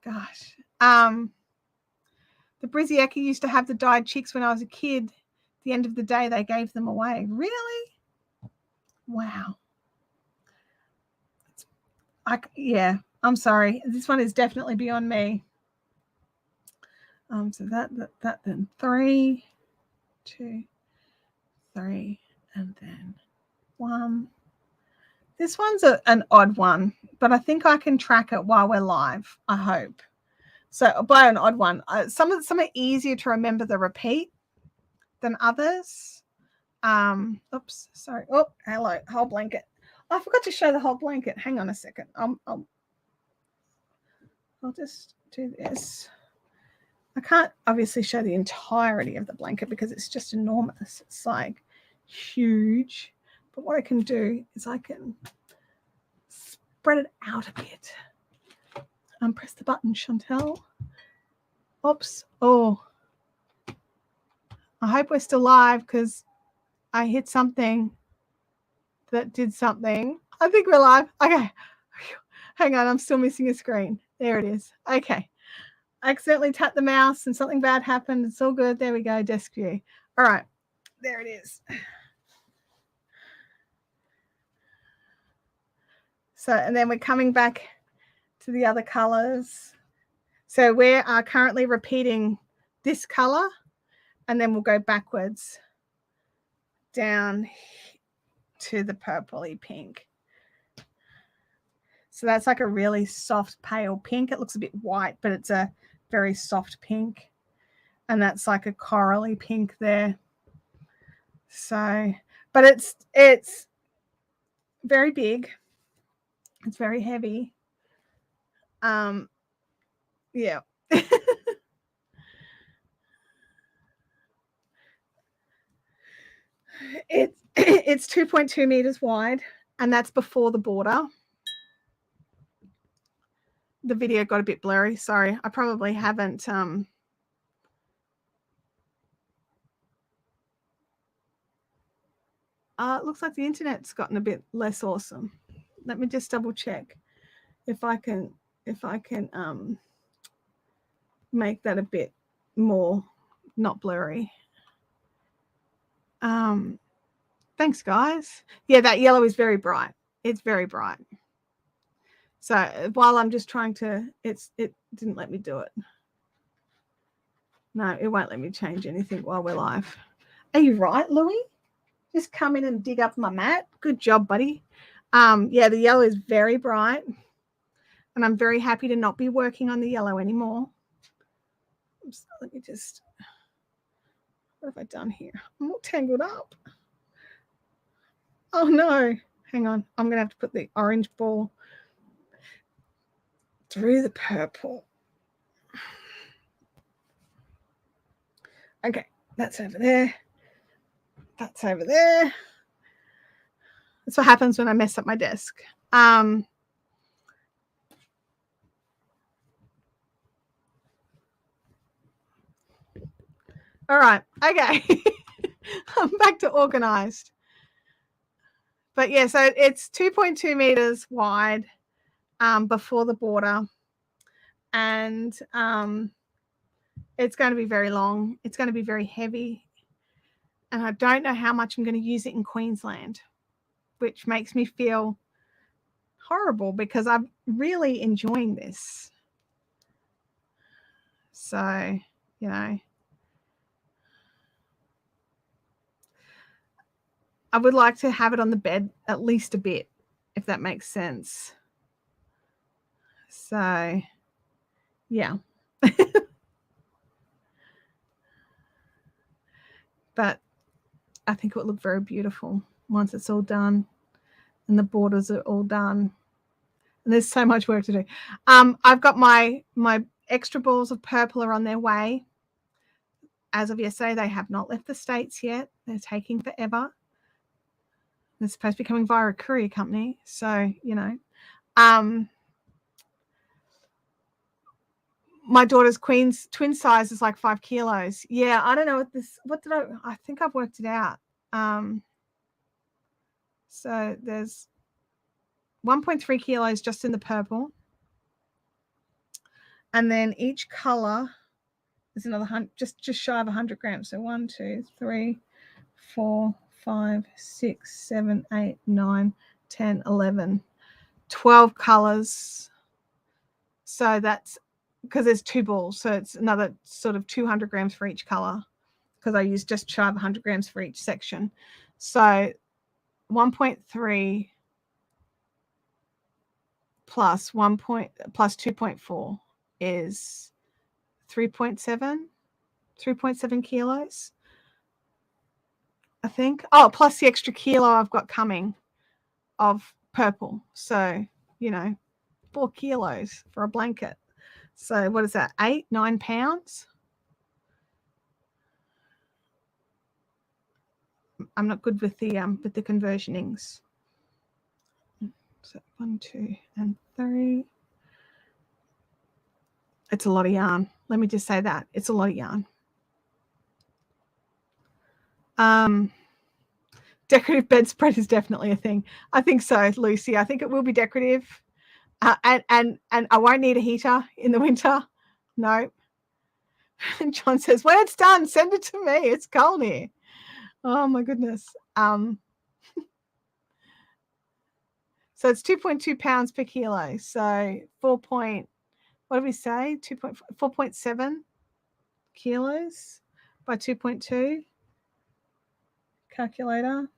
Gosh. The Briziecki used to have the dyed chicks when I was a kid. At the end of the day, they gave them away. Really? Wow. Yeah, I'm sorry. This one is definitely beyond me. So that then 3, 2, 3, and then 1. This one's an odd one, but I think I can track it while we're live, I hope. So by an odd one, some are easier to remember the repeat than others. Oops, sorry. Oh, hello, whole blanket. I forgot to show the whole blanket. Hang on a second. I'll just do this. I can't obviously show the entirety of the blanket because it's just enormous. It's like huge. But what I can do is I can spread it out a bit. Press the button, Chantel. Oops. Oh. I hope we're still live because I hit something that did something. I think we're live. Okay. Hang on. I'm still missing a screen. There it is. Okay. I accidentally tapped the mouse and something bad happened. It's all good. There we go. Desk view. All right. There it is. So, and then we're coming back to the other colors. So we are currently repeating this color, and then we'll go backwards down to the purpley pink. So that's like a really soft pale pink. It looks a bit white, but it's a very soft pink. And that's like a corally pink there. So, but it's very big. It's very heavy. Yeah. It's 2.2 meters wide, and that's before the border. The video got a bit blurry. Sorry, I probably haven't. It looks like the internet's gotten a bit less awesome. Let me just double check if I can make that a bit more not blurry. Thanks, guys. Yeah, that yellow is very bright. It's very bright. So while I'm just trying to, it didn't let me do it. No, it won't let me change anything while we're live. Are you right, Louis? Just come in and dig up my mat. Good job, buddy. Yeah, the yellow is very bright, and I'm very happy to not be working on the yellow anymore. Oops, let me just, what have I done here? I'm all tangled up. Oh no, hang on. I'm going to have to put the orange ball through the purple. Okay, that's over there. That's over there. That's what happens when I mess up my desk. All right, okay. I'm back to organized. But yeah, so it's 2.2 meters wide before the border. And it's going to be very long. It's going to be very heavy. And I don't know how much I'm going to use it in Queensland, which makes me feel horrible because I'm really enjoying this. So, you know, I would like to have it on the bed at least a bit, if that makes sense. So, yeah. But I think it would look very beautiful once it's all done and the borders are all done. And there's so much work to do. I've got my extra balls of purple are on their way. As of yesterday, they have not left the States yet. They're taking forever. They're supposed to be coming via a courier company. So, you know. My daughter's queen's twin size is like 5 kilos. Yeah, I don't know I think I've worked it out. So there's 1.3 kilos just in the purple. And then each color is another just shy of 100 grams. So 1, 2, 3, 4, 5, 6, 7, 8, 9, 10, 11, 12 colors. So that's because there's 2 balls. So it's another sort of 200 grams for each color because I use just shy of 100 grams for each section. So 1.3 plus 2.4 is 3.7 kilos, I think. Oh, plus the extra kilo I've got coming of purple. So, you know, 4 kilos for a blanket. So what is that? 8-9 pounds. I'm not good with the conversionings. So 1, 2, and 3. It's a lot of yarn. Let me just say that. It's a lot of yarn. Decorative bedspread is definitely a thing. I think so, Lucy. I think it will be decorative. And I won't need a heater in the winter. No. And John says, when it's done, send it to me. It's cold here. Oh, my goodness. So it's 2.2 pounds per kilo. So 4.7 kilos by 2.2. Calculator.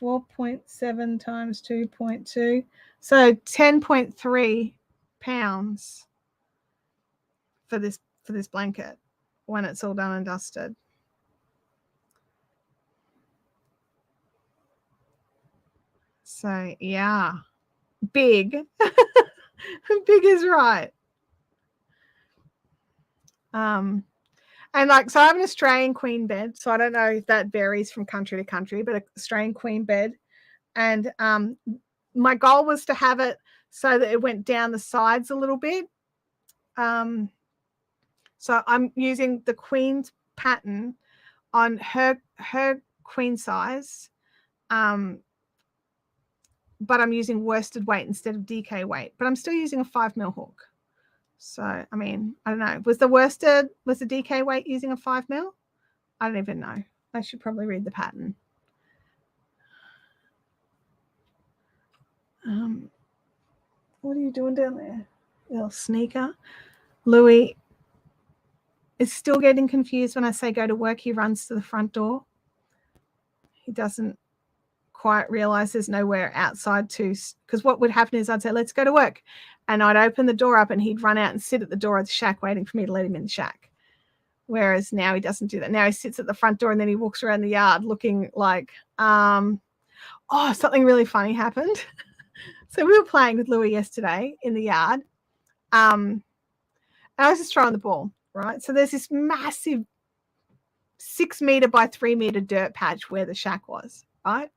4.7 times 2.2. So 10.3 pounds for this blanket when it's all done and dusted. So yeah, big. Big is right. And like, so I have an Australian queen bed. So I don't know if that varies from country to country, but an Australian queen bed. And my goal was to have it so that it went down the sides a little bit. So I'm using the queen's pattern on her queen size. But I'm using worsted weight instead of DK weight. But I'm still using a 5 mil hook. So, I mean, I don't know. Was the DK weight using a 5 mil? I don't even know. I should probably read the pattern. What are you doing down there? Little sneaker. Louis is still getting confused when I say go to work. He runs to the front door. He doesn't quite realize there's nowhere outside to, because what would happen is I'd say, let's go to work. And I'd open the door up and he'd run out and sit at the door of the shack waiting for me to let him in the shack. Whereas now he doesn't do that. Now he sits at the front door and then he walks around the yard looking like, something really funny happened. So we were playing with Louis yesterday in the yard. And I was just throwing the ball, right? So there's this massive 6 meter by 3 meter dirt patch where the shack was, right?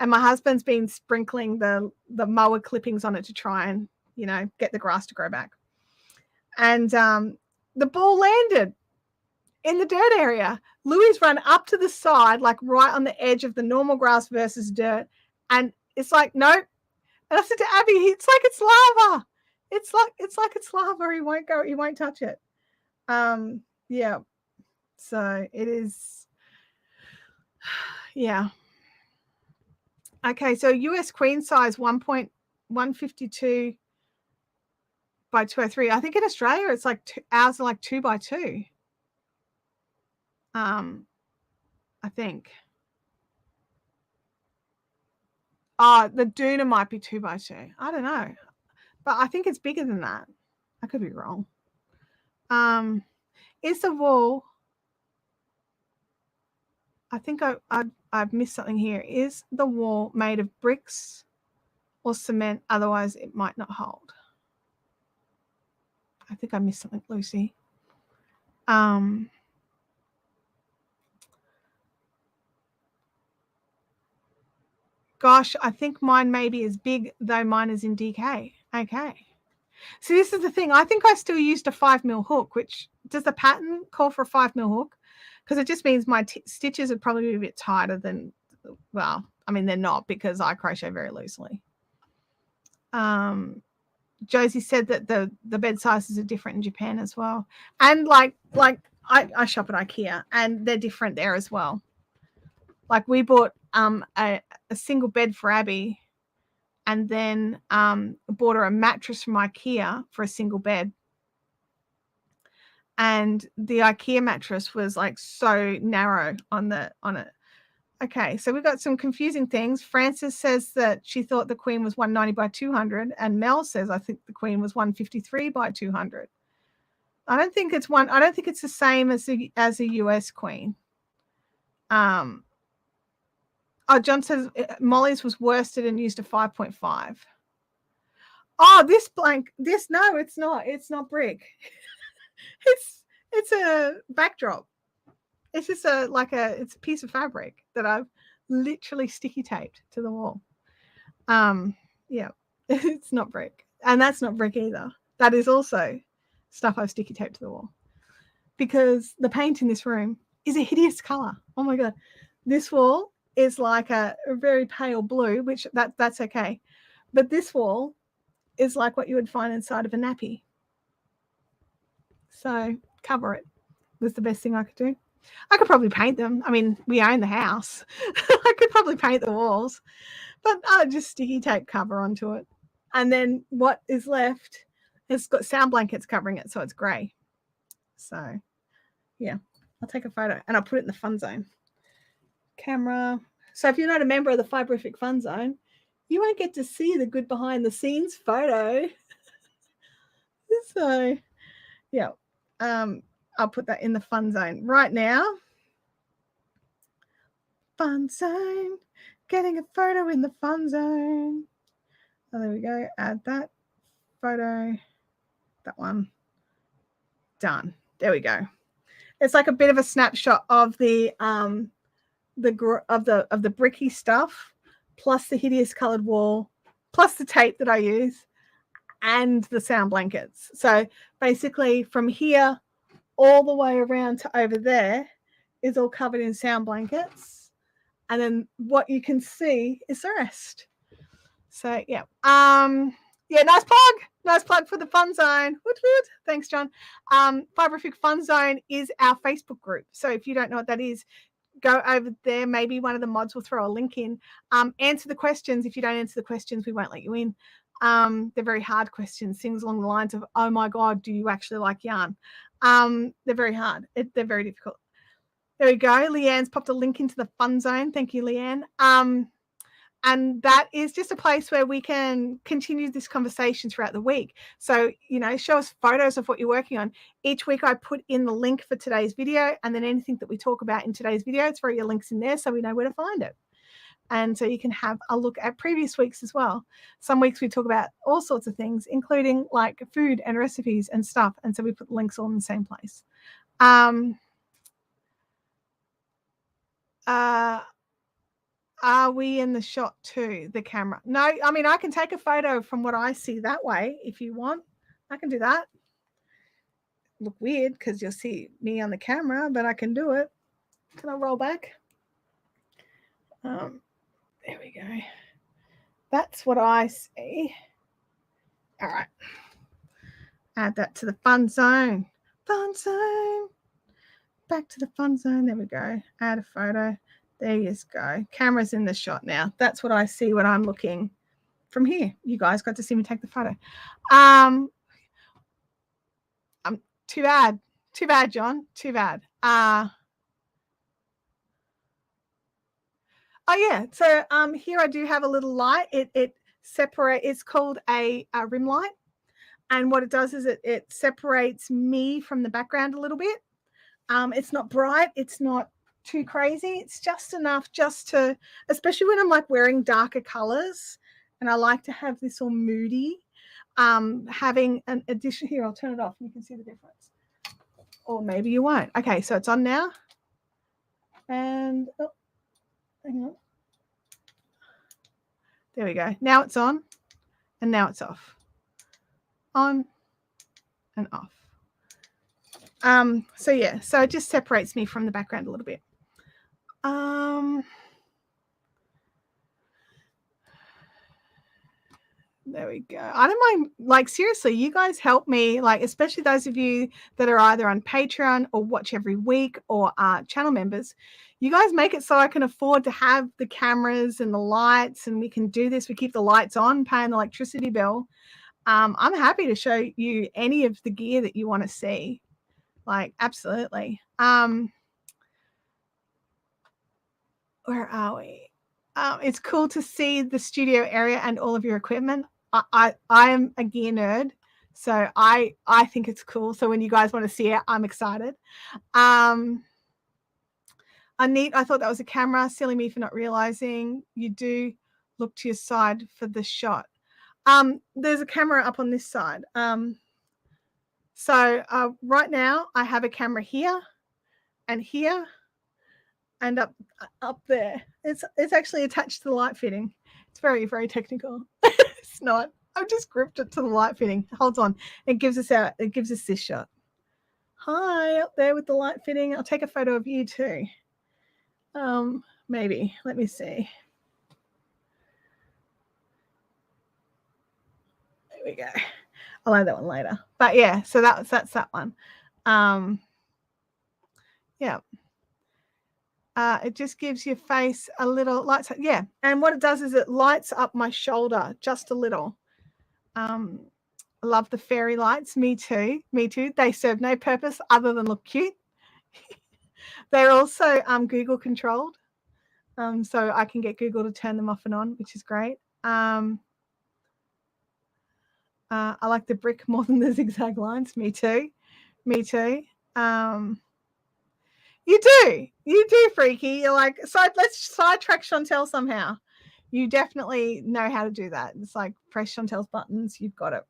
And my husband's been sprinkling the mower clippings on it to try and, you know, get the grass to grow back. And the ball landed in the dirt area. Louis run up to the side, like right on the edge of the normal grass versus dirt. And it's like, nope. And I said to Abby, it's like it's lava. It's like it's lava. He won't touch it. Yeah. So it is. Yeah. Okay, so US queen size 1.152 by 203. I think in Australia it's like ours are like 2 by 2. I think. The Doona might be 2 by 2. I don't know, but I think it's bigger than that. I could be wrong. Is the wall, I think I've missed something here. Is the wall made of bricks or cement? Otherwise, it might not hold. I think I missed something, Lucy. Gosh, I think mine maybe is big, though mine is in DK. Okay. So this is the thing. I think I still used a 5mm hook, which does the pattern call for a 5mm hook? Because it just means my stitches would probably be a bit tighter than, well, I mean, they're not because I crochet very loosely. Josie said that the bed sizes are different in Japan as well. And like I shop at IKEA and they're different there as well. Like we bought a single bed for Abby and then bought her a mattress from IKEA for a single bed. And the IKEA mattress was like so narrow on it. Okay, so we've got some confusing things. Frances says that she thought the Queen was 190 by 200, and Mel says I think the Queen was 153 by 200. I don't think it's the same as a US Queen. Oh, John says Molly's was worsted and used a 5.5. Oh, no, it's not. It's not brick. It's a backdrop. It's just it's a piece of fabric that I've literally sticky taped to the wall. Yeah, it's not brick. And that's not brick either. That is also stuff I've sticky taped to the wall. Because the paint in this room is a hideous color. Oh my God. This wall is like a very pale blue, which that's okay. But this wall is like what you would find inside of a nappy. So cover it was the best thing I could do. I could probably paint them. I mean, we own the house. I could probably paint the walls, but I'll just sticky tape cover onto it. And then what is left, it's got sound blankets covering it, so it's grey. So, yeah, I'll take a photo and I'll put it in the fun zone. Camera. So if you're not a member of the Fiberific Fun Zone, you won't get to see the good behind the scenes photo. So, yeah. I'll put that in the fun zone right now. Fun zone. Getting a photo in the fun zone. Oh, there we go. Add that photo. That one. Done. There we go. It's like a bit of a snapshot of the bricky stuff, plus the hideous colored wall, plus the tape that I use, and the sound blankets. So basically from here all the way around to over there is all covered in sound blankets. And then what you can see is the rest. So yeah. Yeah, nice plug for the fun zone. Woot woot. Thanks, John. Fiberific Fun Zone is our Facebook group. So if you don't know what that is, go over there. Maybe one of the mods will throw a link in. Answer the questions. If you don't answer the questions, we won't let you in. They're very hard questions, things along the lines of, oh my God, do you actually like yarn? They're very hard. They're very difficult. There we go. Leanne's popped a link into the fun zone. Thank you, Leanne. And that is just a place where we can continue this conversation throughout the week. So, show us photos of what you're working on. Each week I put in the link for today's video, and then anything that we talk about in today's video, throw your links in there so we know where to find it. And so you can have a look at previous weeks as well. Some weeks we talk about all sorts of things, including like food and recipes and stuff. And so we put links all in the same place. Are we in the shot too, the camera? No, I mean, I can take a photo from what I see that way if you want. I can do that. Look weird because you'll see me on the camera, but I can do it. Can I roll back? There we go. That's what I see. All right. Add that to the fun zone. Fun zone. Back to the fun zone. There we go. Add a photo. There you go. Camera's in the shot now. That's what I see when I'm looking from here. You guys got to see me take the photo. Too bad. Too bad, John. Too bad. Oh yeah. So here I do have a little light. It separates. It's called a rim light. And what it does is it separates me from the background a little bit. It's not bright. It's not too crazy. It's just enough just to, especially when I'm like wearing darker colors and I like to have this all moody, having an addition here. I'll turn it off and you can see the difference. Or maybe you won't. Okay, so it's on now. And, oh, hang on. There we go. Now it's on and now it's off. On and off. So yeah, so it just separates me from the background a little bit. There we go. I don't mind, like, seriously, you guys help me, like, especially those of you that are either on Patreon or watch every week or channel members. You guys make it so I can afford to have the cameras and the lights, and we can do this. We keep the lights on, pay an electricity bill. I'm happy to show you any of the gear that you want to see. Like, absolutely. Where are we? It's cool to see the studio area and all of your equipment. I am a gear nerd, so I think it's cool. So when you guys want to see it, I'm excited. I thought that was a camera. Silly me for not realizing. You do look to your side for the shot. There's a camera up on this side. So right now I have a camera here and here and up there. It's actually attached to the light fitting. It's very, very technical. It's not. I've just gripped it to the light fitting. Hold on. It gives us this shot. Hi, up there with the light fitting. I'll take a photo of you too. Maybe. Let me see. There we go. I'll add that one later. But yeah, so that's that one. Yeah. It just gives your face a little light. Yeah. And what it does is it lights up my shoulder just a little. I love the fairy lights. Me too. They serve no purpose other than look cute. They're also Google controlled. So I can get Google to turn them off and on, which is great. I like the brick more than the zigzag lines. Me too. You do, Freaky. You're like, let's sidetrack Chantel somehow. You definitely know how to do that. It's like press Chantel's buttons. You've got it.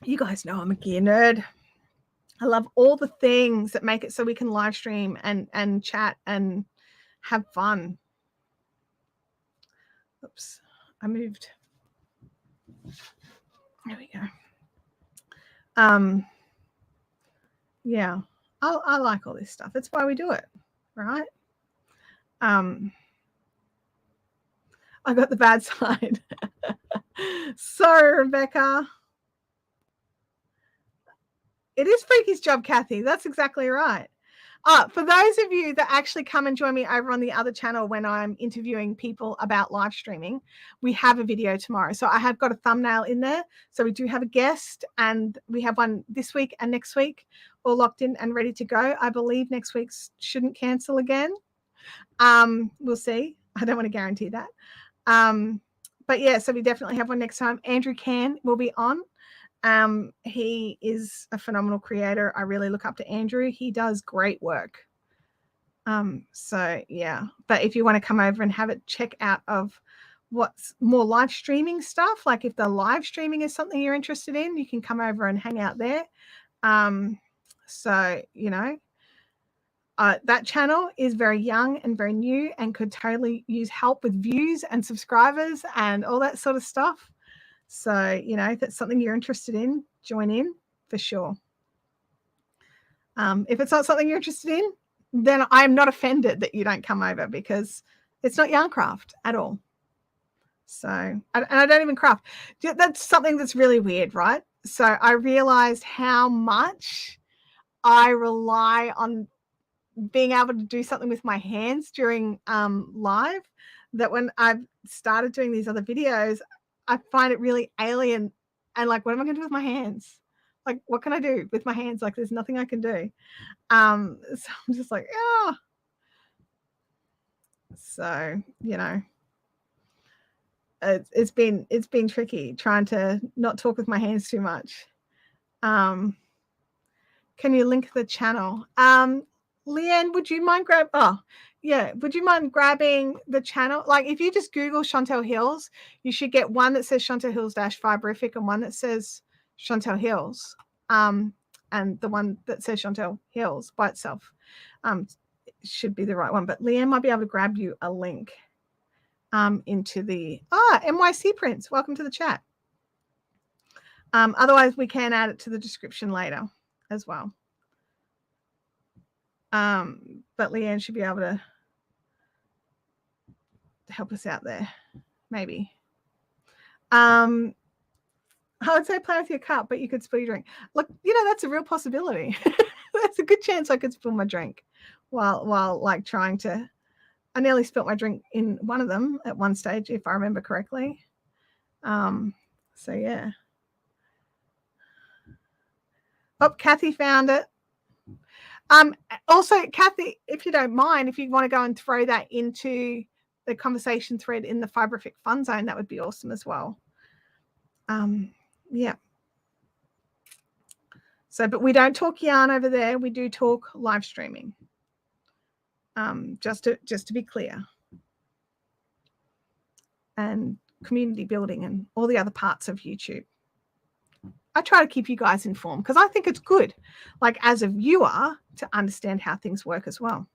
You guys know I'm a gear nerd. I love all the things that make it so we can live stream and chat and have fun. Oops, I moved. There we go. Yeah, I like all this stuff. That's why we do it, right? I got the bad side. Sorry, Rebecca. It is Freaky's job, Kathy. That's exactly right. For those of you that actually come and join me over on the other channel when I'm interviewing people about live streaming, we have a video tomorrow. So I have got a thumbnail in there. So we do have a guest, and we have one this week and next week all locked in and ready to go. I believe next week shouldn't cancel again. We'll see. I don't want to guarantee that. But yeah, so we definitely have one next time. Andrew Can will be on. He is a phenomenal creator. I really look up to Andrew. He does great work. So yeah, but if you want to come over and have a check out of what's more live streaming stuff, like if the live streaming is something you're interested in, you can come over and hang out there. So, you know, that channel is very young and very new and could totally use help with views and subscribers and all that sort of stuff. So, you know, if that's something you're interested in, join in for sure. If it's not something you're interested in, then I'm not offended that you don't come over, because it's not yarn craft at all. So, and I don't even craft. That's something that's really weird, right? So I realized how much I rely on being able to do something with my hands during live, that when I've started doing these other videos, I find it really alien, and like, what am I going to do with my hands? Like, what can I do with my hands? Like, there's nothing I can do. So I'm just like, oh. So, you know, it's been tricky trying to not talk with my hands too much. Can you link the channel? Leanne, would you mind would you mind grabbing the channel? Like if you just Google Chantel Hills, you should get one that says Chantel Hills Fiberific and one that says Chantel Hills. And the one that says Chantel Hills by itself should be the right one. But Leanne might be able to grab you a link into the NYC Prince. Welcome to the chat. Otherwise, we can add it to the description later as well. But Leanne should be able to help us out there, maybe. I would say play with your cup, but you could spill your drink. Look, that's a real possibility. That's a good chance I could spill my drink while like trying to. I nearly spilt my drink in one of them at one stage, if I remember correctly. So yeah. Oh, Kathy found it. Also, Kathy, if you don't mind, if you want to go and throw that into the conversation thread in the Fiberific Fun Zone, that would be awesome as well. Yeah. So, but we don't talk yarn over there. We do talk live streaming. Just to be clear. And community building and all the other parts of YouTube. I try to keep you guys informed because I think it's good, like as a viewer, to understand how things work as well.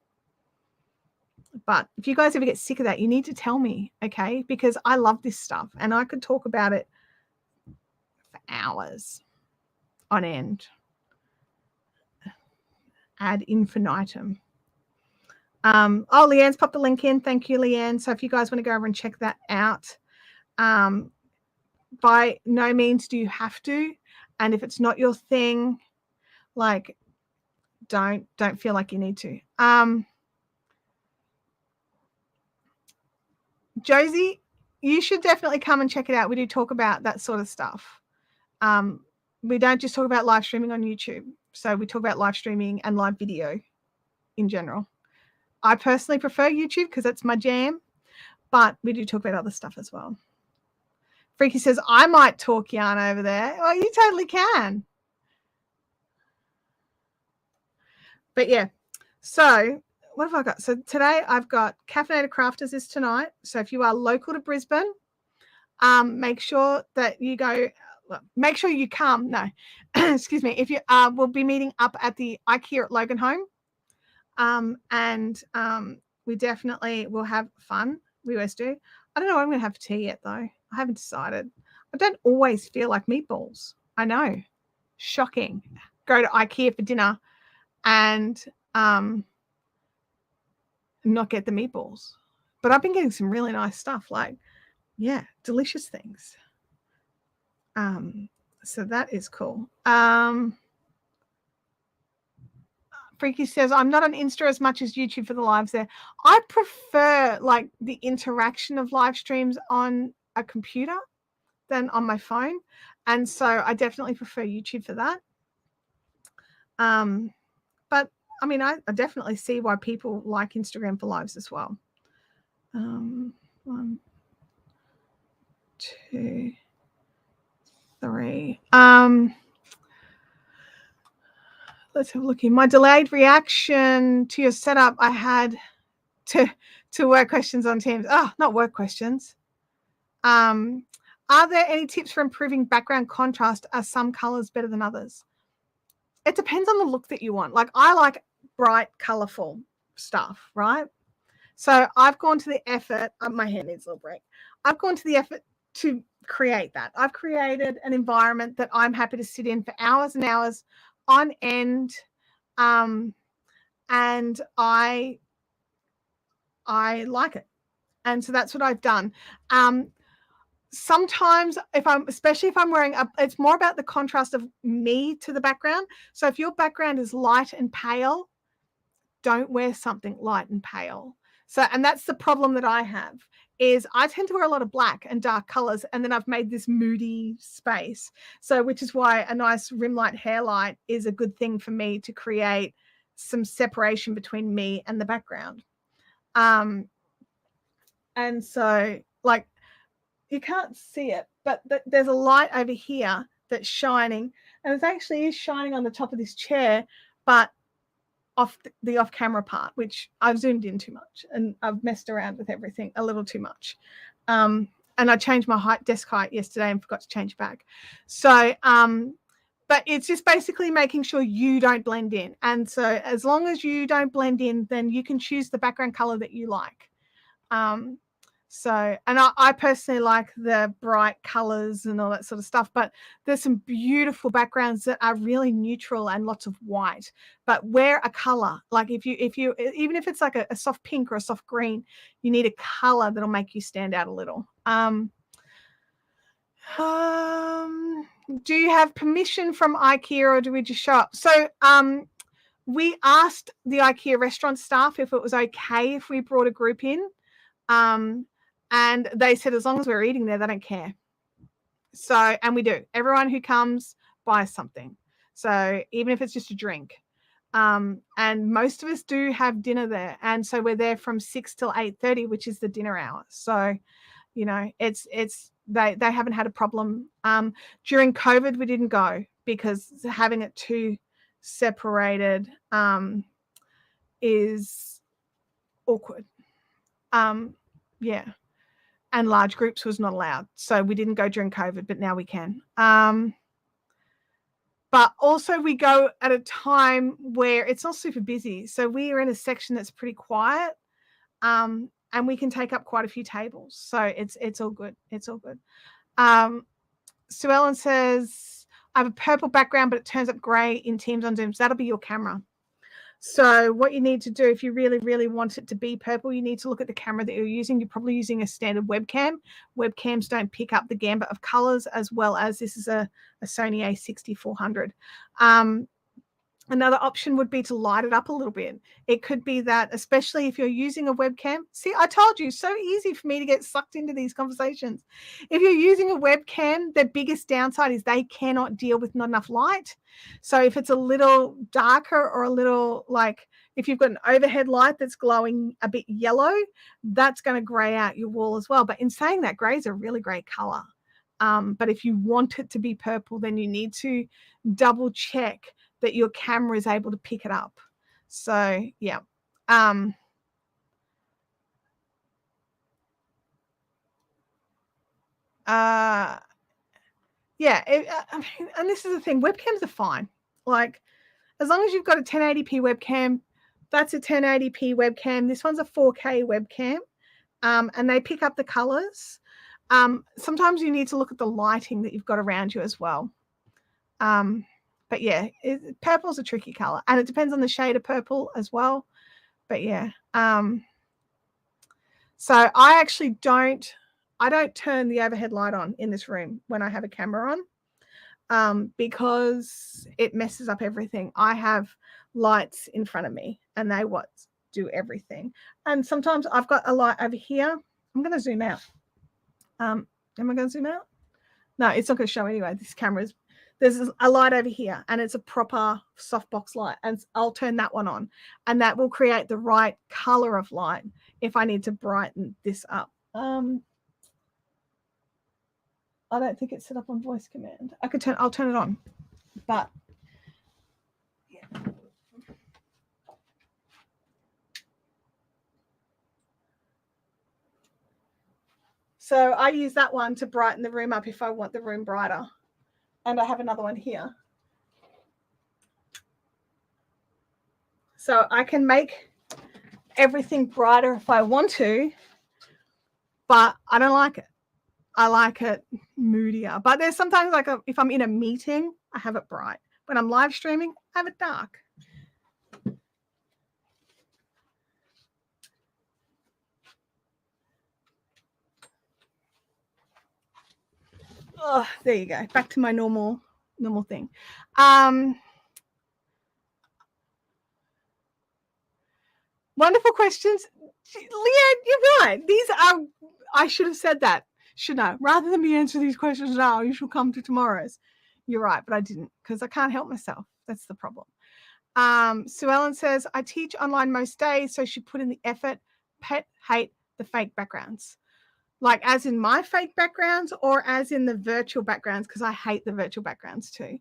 But if you guys ever get sick of that, you need to tell me, okay? Because I love this stuff and I could talk about it for hours on end. Ad infinitum. Leanne's popped the link in. Thank you, Leanne. So if you guys want to go over and check that out, by no means do you have to. And if it's not your thing, like, don't feel like you need to. Josie, you should definitely come and check it out. We do talk about that sort of stuff. We don't just talk about live streaming on YouTube. So we talk about live streaming and live video in general. I personally prefer YouTube because that's my jam, but we do talk about other stuff as well. Freaky says, I might talk yarn over there. Oh, you totally can. But yeah, so what have I got? So today I've got Caffeinated Crafters is tonight. So if you are local to Brisbane, make sure that you go, make sure you come. No, excuse me. If you we'll be meeting up at the IKEA at Loganholme. We definitely will have fun. We always do. I don't know what I'm going to have for tea yet, though. I haven't decided. I don't always feel like meatballs. I know. Shocking. Go to IKEA for dinner and not get the meatballs. But I've been getting some really nice stuff, like, yeah, delicious things. So that is cool. Freaky says, I'm not on Insta as much as YouTube for the lives there. I prefer like the interaction of live streams on a computer than on my phone. And so I definitely prefer YouTube for that. But I mean, I definitely see why people like Instagram for lives as well. 1, 2, 3. Let's have a look here. My delayed reaction to your setup, I had to work questions on Teams. Oh, not work questions. Are there any tips for improving background contrast? Are some colors better than others? It depends on the look that you want. Like I like bright, colorful stuff, right? So I've gone to the effort. My hand needs a little break. I've gone to the effort to create that. I've created an environment that I'm happy to sit in for hours and hours on end, and I like it, and so that's what I've done. Sometimes especially if I'm wearing it's more about the contrast of me to the background. So if your background is light and pale, don't wear something light and pale. So, and that's the problem that I have, is I tend to wear a lot of black and dark colors, and then I've made this moody space. So, which is why a nice rim light hair light is a good thing for me to create some separation between me and the background. And so, like, you can't see it, but there's a light over here that's shining, and it actually is shining on the top of this chair, but off the off-camera part, which I've zoomed in too much, and I've messed around with everything a little too much. And I changed my desk height yesterday and forgot to change back. So, but it's just basically making sure you don't blend in. And so as long as you don't blend in, then you can choose the background color that you like. So, and I personally like the bright colors and all that sort of stuff, but there's some beautiful backgrounds that are really neutral and lots of white, but wear a color. Like if you, even if it's like a soft pink or a soft green, you need a color that'll make you stand out a little. Do you have permission from IKEA or do we just show up? So, we asked the IKEA restaurant staff if it was okay if we brought a group in. And they said, as long as we're eating there, they don't care. So, and we do. Everyone who comes buys something. So even if it's just a drink. And most of us do have dinner there. And so we're there from 6 till 8:30, which is the dinner hour. So, you know, they haven't had a problem. During COVID, we didn't go because having it too separated is awkward. Yeah. And large groups was not allowed. So we didn't go during COVID, but now we can. But also we go at a time where it's not super busy. So we are in a section that's pretty quiet. And we can take up quite a few tables. So it's all good. It's all good. Sue Ellen says, I have a purple background, but it turns up gray in Teams on Zooms. That'll be your camera. So what you need to do, if you really, really want it to be purple, you need to look at the camera that you're using. You're probably using a standard webcam. Webcams don't pick up the gamut of colors, as well as this is a Sony a6400. Another option would be to light it up a little bit. It could be that, especially if you're using a webcam. See, I told you, so easy for me to get sucked into these conversations. If you're using a webcam, the biggest downside is they cannot deal with not enough light. So if it's a little darker or a little, like if you've got an overhead light that's glowing a bit yellow, that's going to gray out your wall as well. But in saying that, gray is a really great color. But if you want it to be purple, then you need to double check that your camera is able to pick it up. So, yeah. Yeah, I mean, and this is the thing, webcams are fine. Like, as long as you've got a 1080p webcam, that's a 1080p webcam. This one's a 4K webcam, and they pick up the colors. Sometimes you need to look at the lighting that you've got around you as well. But yeah, purple's a tricky color, and it depends on the shade of purple as well. But yeah, so I actually don't turn the overhead light on in this room when I have a camera on, because it messes up everything. I have lights in front of me, and they do everything. And sometimes I've got a light over here. I'm going to zoom out. Am I going to zoom out? No, it's not going to show anyway. This camera's. There's a light over here, and it's a proper softbox light, and I'll turn that one on, and that will create the right color of light if I need to brighten this up. I don't think it's set up on voice command. I'll turn it on, but yeah. So I use that one to brighten the room up if I want the room brighter. And I have another one here. So I can make everything brighter if I want to, but I don't like it. I like it moodier. But there's sometimes, like, if I'm in a meeting, I have it bright. When I'm live streaming, I have it dark. Oh, there you go. Back to my normal thing. Wonderful questions. Leanne, you're right. I should have said that, shouldn't I? Rather than me answer these questions now, you should come to tomorrow's. You're right, but I didn't, because I can't help myself. That's the problem. Sue Ellen says, I teach online most days, so she put in the effort. Pet hate the fake backgrounds. like as in my fake backgrounds or as in the virtual backgrounds, because I hate the virtual backgrounds too.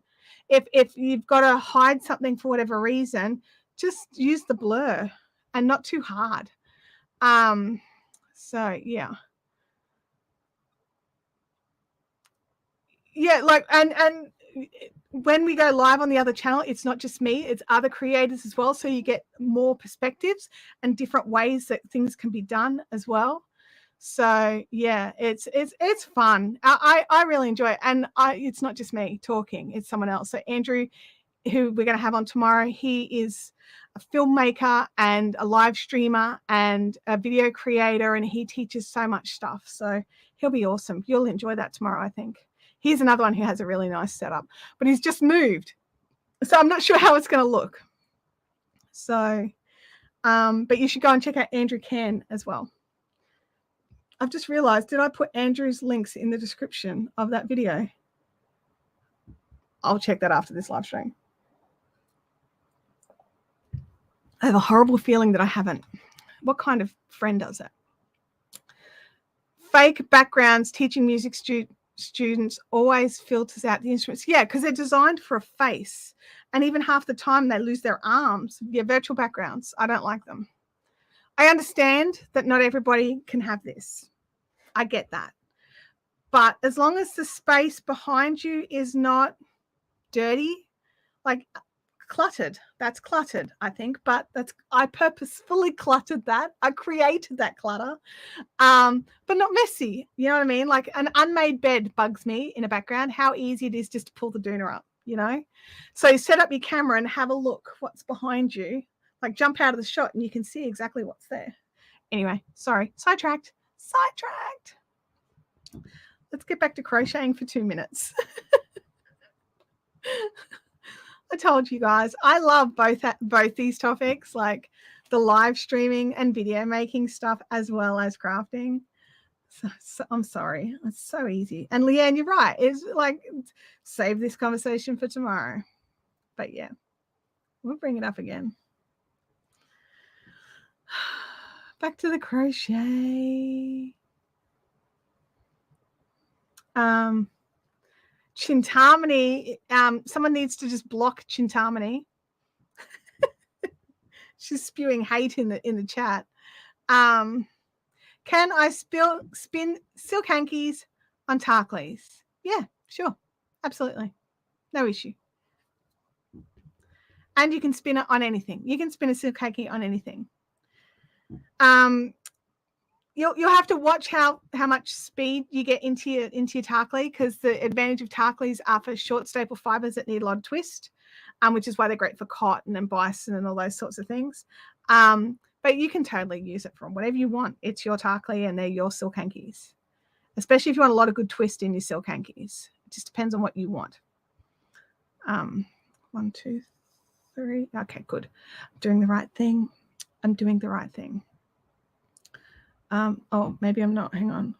If you've got to hide something for whatever reason, just use the blur and not too hard. So yeah. Yeah, like and when we go live on the other channel, it's not just me, it's other creators as well. So you get more perspectives and different ways that things can be done as well. So yeah, it's fun. I really enjoy it. And it's not just me talking, it's someone else. So Andrew, who we're going to have on tomorrow, he is a filmmaker and a live streamer and a video creator, and he teaches so much stuff. So he'll be awesome. You'll enjoy that tomorrow, I think. Here's another one who has a really nice setup, but he's just moved. So I'm not sure how it's going to look. So, but you should go and check out Andrew Can as well. I've just realized, did I put Andrew's links in the description of that video? I'll check that after this live stream. I have a horrible feeling that I haven't. What kind of friend does that? Fake backgrounds teaching music students always filters out the instruments. Yeah, because they're designed for a face. And even half the time they lose their arms. Yeah, virtual backgrounds. I don't like them. I understand that not everybody can have this. I get that. But as long as the space behind you is not dirty, like cluttered, that's cluttered, I think. But I purposefully cluttered that. I created that clutter. But not messy. You know what I mean? Like an unmade bed bugs me in a background. How easy it is just to pull the doona up, you know? So set up your camera and have a look what's behind you. Like jump out of the shot and you can see exactly what's there. Anyway, sorry, sidetracked. Let's get back to crocheting for 2 minutes. I told you guys, I love both these topics, like the live streaming and video making stuff as well as crafting. So I'm sorry, it's so easy. And Leanne, you're right. It's like, save this conversation for tomorrow. But yeah, we'll bring it up again. Back to the crochet. Chintamani, someone needs to just block Chintamani. She's spewing hate in the chat. Can I spin silk hankies on Tarcleys? Yeah, sure. Absolutely. No issue. And you can spin it on anything. You can spin a silk hanky on anything. You'll have to watch how much speed you get into your Tarcley, because the advantage of Tarcleys are for short staple fibers that need a lot of twist, which is why they're great for cotton and bison and all those sorts of things. But you can totally use it for whatever you want. It's your Tarcley and they're your silk hankies, especially if you want a lot of good twist in your silk hankies. It just depends on what you want. 1, 2, 3. Okay, good. I'm doing the right thing. Oh, maybe I'm not. Hang on.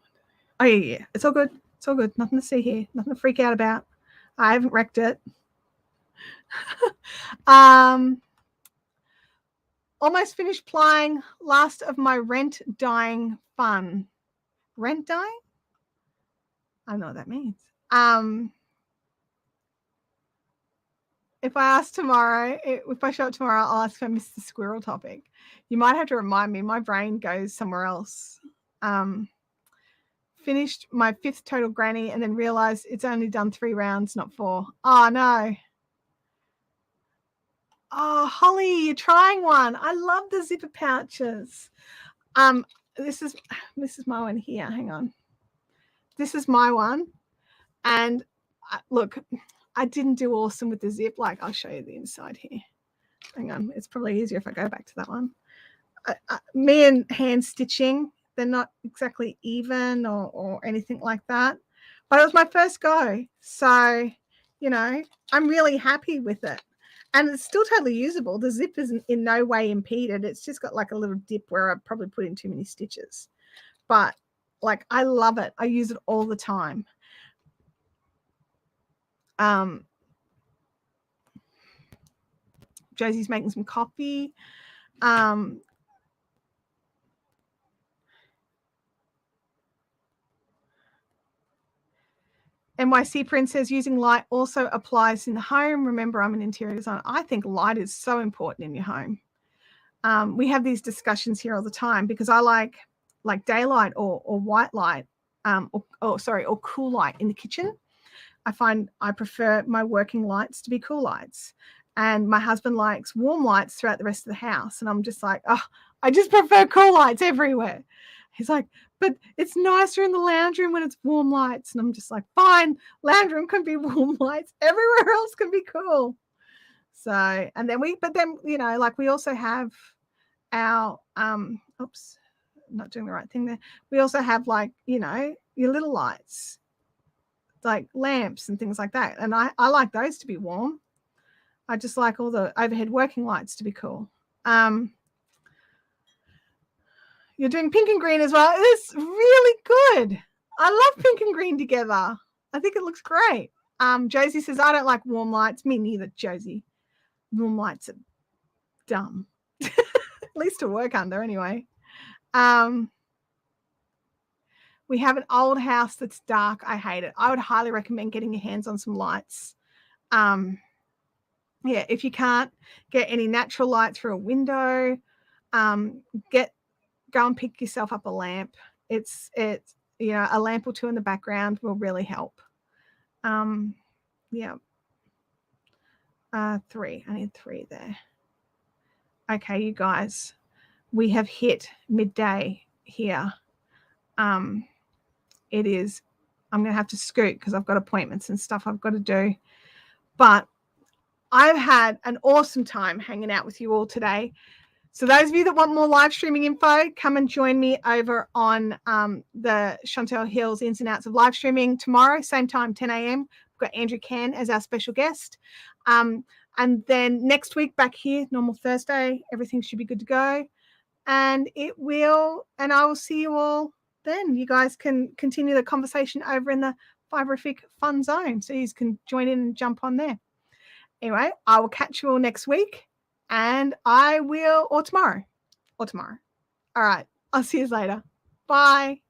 Oh, yeah. It's all good. It's all good. Nothing to see here. Nothing to freak out about. I haven't wrecked it. Almost finished plying. Last of my rent dyeing fun. Rent dyeing? I don't know what that means. If I ask tomorrow, if I show up tomorrow, I'll ask if I missed the squirrel topic. You might have to remind me. My brain goes somewhere else. Finished my 5th total granny and then realized it's only done 3 rounds, not 4. Oh, no. Oh, Holly, you're trying one. I love the zipper pouches. This is my one here. Hang on. This is my one. And look, I didn't do awesome with the zip. Like, I'll show you the inside here. Hang on. It's probably easier if I go back to that one. Me and hand stitching, they're not exactly even or anything like that. But it was my first go. So, you know, I'm really happy with it. And it's still totally usable. The zip isn't in no way impeded. It's just got like a little dip where I probably put in too many stitches. But, like, I love it. I use it all the time. Josie's making some coffee. NYC Prince says using light also applies in the home. Remember, I'm an interior designer. I think light is so important in your home. We have these discussions here all the time because I like daylight or white light, or cool light in the kitchen. I find I prefer my working lights to be cool lights. And my husband likes warm lights throughout the rest of the house. And I'm just like, oh, I just prefer cool lights everywhere. He's like, but it's nicer in the lounge room when it's warm lights. And I'm just like, fine, lounge room can be warm lights. Everywhere else can be cool. So, and then we also have our, oops, not doing the right thing there. We also have your little lights, like lamps and things like that. And I like those to be warm. I just like all the overhead working lights to be cool. You're doing pink and green as well. It's really good. I love pink and green together. I think it looks great. Josie says, I don't like warm lights. Me neither, Josie. Warm lights are dumb. At least to work under anyway. We have an old house that's dark. I hate it. I would highly recommend getting your hands on some lights. If you can't get any natural light through a window, go and pick yourself up a lamp. It's a lamp or two in the background will really help. 3. I need 3 there. Okay, you guys, we have hit midday here. It is, I'm going to have to scoot because I've got appointments and stuff I've got to do. But I've had an awesome time hanging out with you all today. So those of you that want more live streaming info, come and join me over on the Chantel Hill's Ins and Outs of Live Streaming tomorrow, same time, 10 a.m. We've got Andrew Can as our special guest. And then next week back here, normal Thursday, everything should be good to go. And I will see you all then. You guys can continue the conversation over in the Fiberific Fun Zone. So you can join in and jump on there. Anyway, I will catch you all next week. And or tomorrow. All right. I'll see you later. Bye.